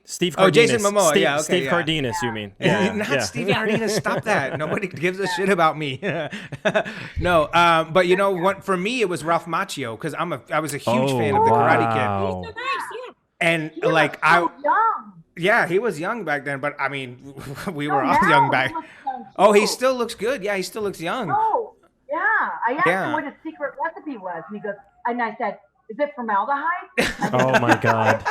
Steve Cardenas. Jason Momoa. Steve Cardenas, you mean? Not Steve Cardenas. Stop that. Nobody gives a shit about me. No, but what? For me, it was Ralph Macchio, because I was a huge fan of the Karate Kid. He's so nice, And he was so young. Yeah, he was young back then, but I mean, we were all young back. He still looks good. Yeah, he still looks young. Oh, I asked Yeah. him what his secret recipe was, and he goes, and I said, "Is it formaldehyde?" Oh my God.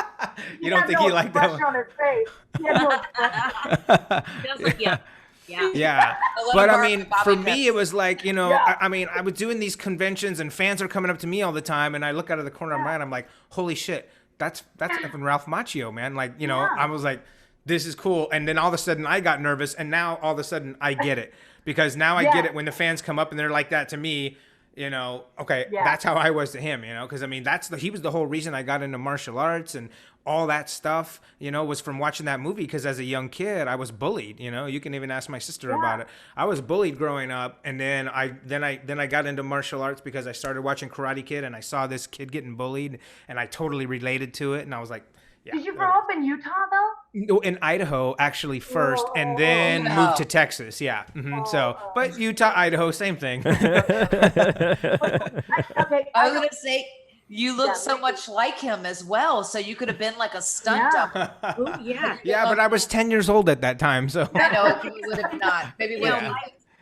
You don't think he liked that expression one? on his face. He had no expression. Does look, yeah. Yeah. Yeah. A little But I bar- mean, Bobby for pins. me, it was like, you know, Yeah. I mean, I was doing these conventions and fans are coming up to me all the time. And I look out of the corner of my eye and I'm like, holy shit, that's effing Ralph Macchio, man. Like, you know, Yeah. I was like, this is cool. And then all of a sudden I got nervous. And now all of a sudden I get it. Because now I Yeah. get it when the fans come up and they're like that to me. You know, okay, Yeah. that's how I was to him, you know, because I mean, he was the whole reason I got into martial arts and all that stuff, you know, was from watching that movie. Because as a young kid, I was bullied, you know, you can even ask my sister about it. I was bullied growing up. And then I got into martial arts because I started watching Karate Kid and I saw this kid getting bullied and I totally related to it. And I was like, yeah. Did you grow up in Utah though? No, in Idaho actually first, and then Idaho. moved to Texas. Yeah. So, but Utah, Idaho, same thing. Okay. I was gonna say you look Yeah, so maybe. much like him as well, so you could have been like a stunt Yeah. double. Ooh, yeah. Yeah, but I was 10 years old at that time, so. I know you would have not. Maybe when Yeah. you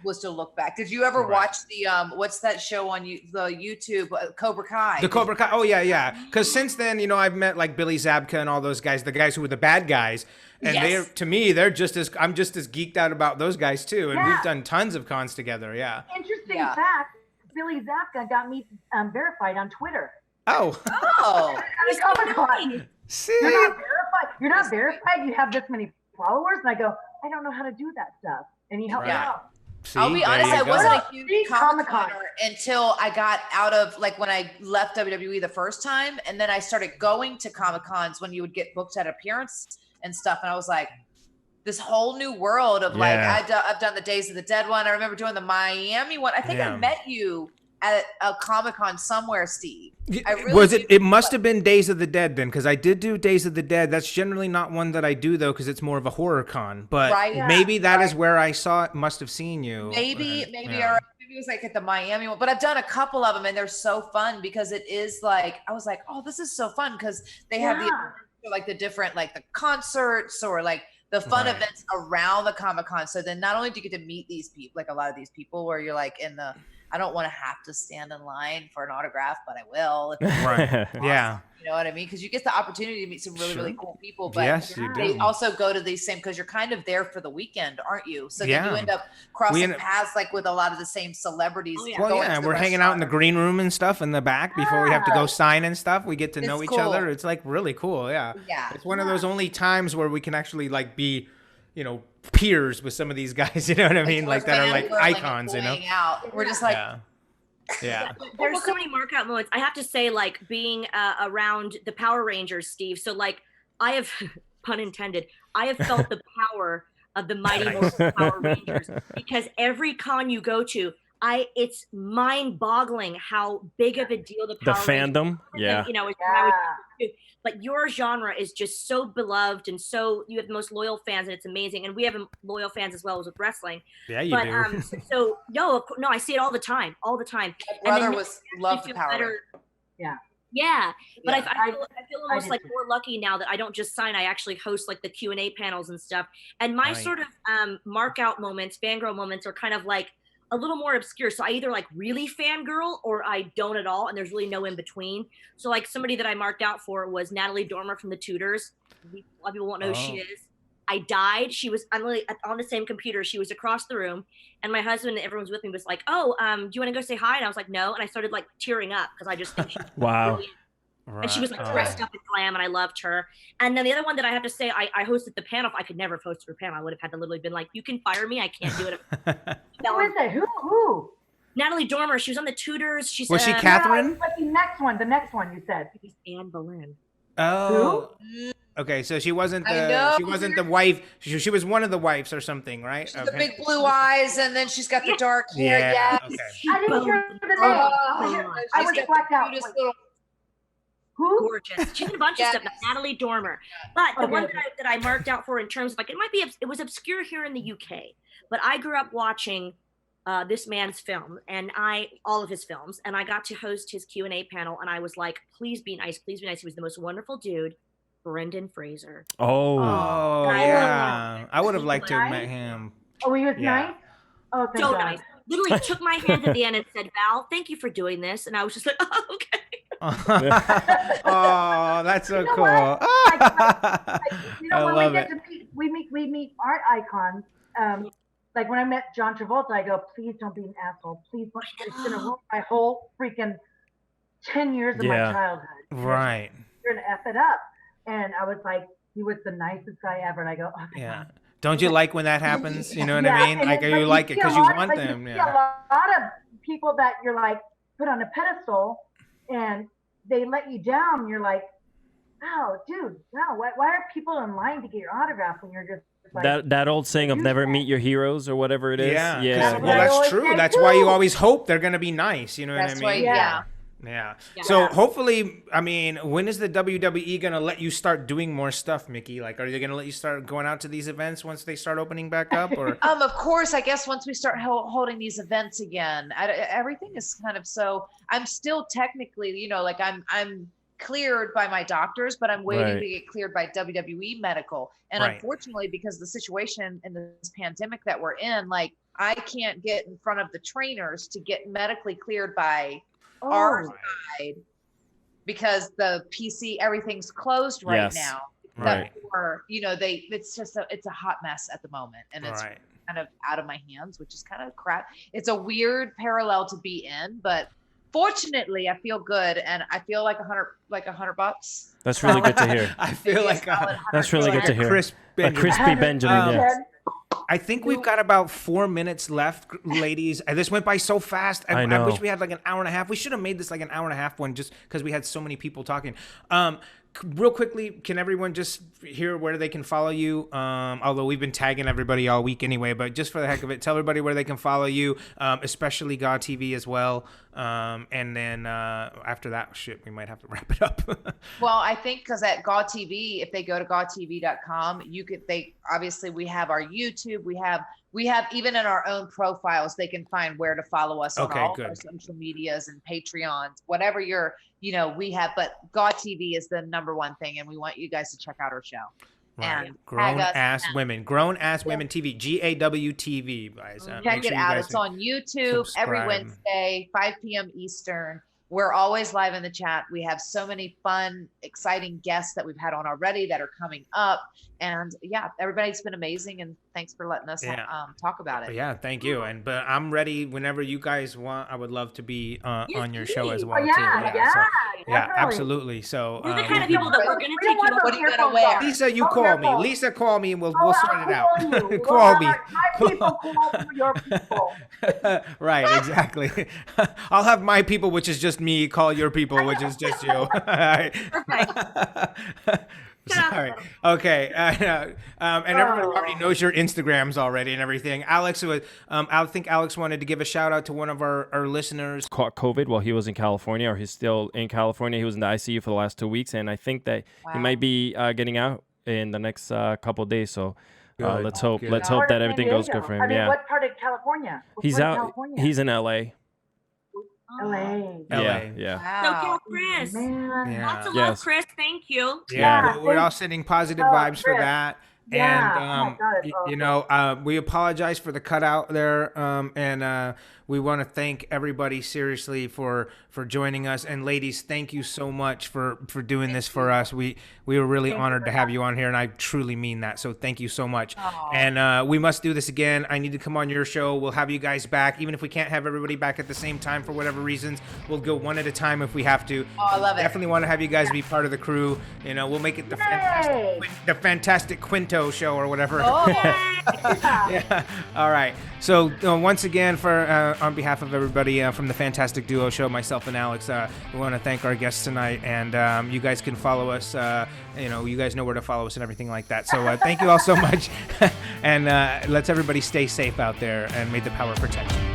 was to look back. Did you ever Right. watch the what's that show on the YouTube Cobra Kai? The Cobra Kai. Oh yeah. Because since then, you know, I've met like Billy Zabka and all those guys, the guys who were the bad guys, and Yes. to me, I'm just as geeked out about those guys too, and Yeah. we've done tons of cons together. Yeah. Interesting Yeah. fact: Billy Zabka got me verified on Twitter. Oh, Oh, At a Comic-Con. see. You're not verified. You're not verified. You have this many followers, and I go, I don't know how to do that stuff, and he helped me Right. out. See, I'll be there honest, you I go. wasn't a See, huge Comic-Con. Comic-Coner until I got out of, like, when I left WWE the first time, and then I started going to Comic-Cons when you would get booked at appearance and stuff, and I was like, this whole new world of, like, Yeah. I've done the Days of the Dead one. I remember doing the Miami one. I think I Yeah. met you at a Comic-Con somewhere, Steve. I really Was do it? It feel must like- have been Days of the Dead then, because I did do Days of the Dead. That's generally not one that I do though, because it's more of a horror con. But Right. maybe that is Right. where I must have seen you. Maybe, And- maybe, yeah. or maybe it was like at the Miami one, but I've done a couple of them and they're so fun because it is like, I was like, oh, this is so fun because they have Yeah. like the different, like the concerts or like the fun Right. events around the Comic-Con. So then not only do you get to meet these people, like a lot of these people where you're like I don't want to have to stand in line for an autograph, but I will. Right. Yeah. You know what I mean? Because you get the opportunity to meet some really, really cool people. But Yes, you they do. also go to these same, because you're kind of there for the weekend, aren't you? So then Yeah. you end up crossing end up- paths like with a lot of the same celebrities. Oh, yeah. Well, going yeah, to the we're hanging out in the restaurant. green room and stuff in the back before we have to go Yeah. sign and stuff. We get to know It's each other. cool. It's like really cool. Yeah. Yeah. It's one of those only times where we can actually like be, you know, peers with some of these guys. You know what I mean? Like that are like icons. You know? Out. We're just like, Yeah. Yeah. There's so many mark out moments. I have to say, like being around the Power Rangers, Steve. So like I have, pun intended, I have felt the power of the mighty Morphin Power Rangers because every con you go to, it's mind-boggling how big of a deal the The Power Rangers fandom. are. Yeah. You know, it's what I would Yeah. do. But your genre is just so beloved and so you have the most loyal fans and it's amazing. And we have loyal fans as well as with wrestling. Yeah, you But do. so no, I see it all the time. my And brother then loved the feel Power better. Rangers. Yeah, but Yeah. I feel almost did like too. more lucky now that I don't just sign. I actually host like the Q&A panels and stuff. And my Right. sort of mark out moments, fangirl moments, are kind of like a little more obscure. So I either like really fangirl or I don't at all, and there's really no in between. So like somebody that I marked out for was Natalie Dormer from the Tudors. A lot of people won't know who she Oh. is. I died. She was on the same computer. She was across the room, and my husband and everyone was with me was like, "Oh, do you want to go say hi?" And I was like, "No," and I started like tearing up because I just think she's Wow. brilliant. And she was like Right. dressed up in glam, and I loved her. And then the other one that I have to say, I hosted the panel. If I could never have hosted her panel, I would have had to literally been like, "You can fire me. I can't do it." Who is it? Who? Natalie Dormer. She was on the Tudors. She's Was she Catherine? But the next one you said. Anne Boleyn. Oh. Okay, so she wasn't I know. the wife. She was one of the wives or something, right? She's the big blue eyes, and then she's got the dark hair. Yeah. Yeah. Okay. I didn't hear the name. Oh, I she's was got blacked the out. cutest Like, little- who? Gorgeous. She's in a bunch Yes. of stuff. Natalie Dormer. But the Okay. one that I marked out for in terms of like it was obscure here in the UK, but I grew up watching this man's film and all of his films, and I got to host his Q&A panel, and I was like, please be nice, please be nice. He was the most wonderful dude, Brendan Fraser. Oh. Oh I yeah, I would have liked to have Nice. met him. Oh, he was Yeah. nice. Oh, thank So God. nice. literally took my hand at the end and said, "Val, thank you for doing this." And I was just like, "Oh, okay." Oh, that's so cool. You know, I when love we it. get to we meet art icons. Like when I met John Travolta, I go, please don't be an asshole. Please don't. It's gonna ruin my whole freaking 10 years of my childhood. Right. You're gonna F it up. And I was like, he was the nicest guy ever. And I go, oh, Yeah. God. Don't you like when that happens? You know what I mean? And Like, it's you like it see because a you lot- want like, them. You see Yeah. a lot of people that you're like put on a pedestal, and they let you down. You're like, oh, dude, no. Why are people in line to get your autograph when you're just like, That old saying of never meet your heroes or whatever it is. Yeah. Yeah. Well, that's always true. say That's too. why you always hope they're going to be nice. You know That's what I why, mean? yeah. Yeah. Yeah. So hopefully, I mean, when is the WWE going to let you start doing more stuff, Mickie? Like, are they going to let you start going out to these events once they start opening back up? Or Of course, I guess once we start holding these events again, everything is kind of so. I'm still technically, you know, like I'm cleared by my doctors, but I'm waiting to get cleared by WWE medical. And unfortunately, because of the situation in this pandemic that we're in, like I can't get in front of the trainers to get medically cleared by our side because the PC, everything's closed right now. Right. Or, you know, it's just it's a hot mess at the moment, and it's kind of out of my hands, which is kind of crap. It's a weird parallel to be in, but fortunately I feel good, and I feel like $100. That's really good to hear. I feel like That's really good to hear. A crispy Benjamin. Yeah. I think we've got about 4 minutes left, ladies. This went by so fast. I know. I wish we had like an hour and a half. We should have made this like an hour and a half one just because we had so many people talking. Real quickly, can everyone just hear where they can follow you? Although we've been tagging everybody all week anyway, but just for the heck of it, tell everybody where they can follow you, especially GAWTV as well. And then after that, we might have to wrap it up. Well, I think because at GAWTV, if they go to GAWTV.com, obviously we have our YouTube, we have even in our own profiles, they can find where to follow us on all our social medias and Patreons, whatever we have, but GAWTV is the #1 thing. And we want you guys to check out our show. Right. Grown Ass Women TV, GAWTV, guys. Check it out. It's on YouTube every Wednesday, 5 p.m. Eastern. We're always live in the chat. We have so many fun, exciting guests that we've had on already that are coming up. And yeah, everybody's been amazing. And thanks for letting us talk about it. Yeah, thank you. But I'm ready whenever you guys want. I would love to be on your show as well. Yeah, absolutely. So we're the kind of people that we're going to take you. What are you going to wear? Lisa, you call me. Lisa, call me, and we'll sort it out. Call me. My people call your people. Right, exactly. I'll have my people, which is just me, call your people, which is just you. Sorry. Okay. And everybody already knows your Instagrams already and everything. Alex was. I think Alex wanted to give a shout out to one of our listeners. Caught COVID while he was in California, or he's still in California. He was in the ICU for the last 2 weeks, and I think that he might be getting out in the next couple of days. So let's hope that everything goes good for him. What part of California? He's out. He's in LA. LA. Yeah. Wow. So, Chris. Man. Lots of love, Chris. Thank you. Yeah. We're all sending positive vibes for that. Yeah. And we apologize for the cutout there, and we want to thank everybody seriously for joining us. And ladies, thank you so much for doing this for us. We were really honored to have you on here, and I truly mean that. So thank you so much. Aww. And we must do this again. I need to come on your show. We'll have you guys back, even if we can't have everybody back at the same time for whatever reasons. We'll go one at a time if we have to. Oh, I love it. Definitely want to have you guys be part of the crew. We'll make it the fantastic Quinto show or whatever. Oh. Yeah. All right. So once again, on behalf of everybody from the Fantastic Duo Show, myself and Alex, we want to thank our guests tonight, and you guys can follow us. You guys know where to follow us and everything like that. So thank you all so much, and let's everybody stay safe out there, and may the power protect you.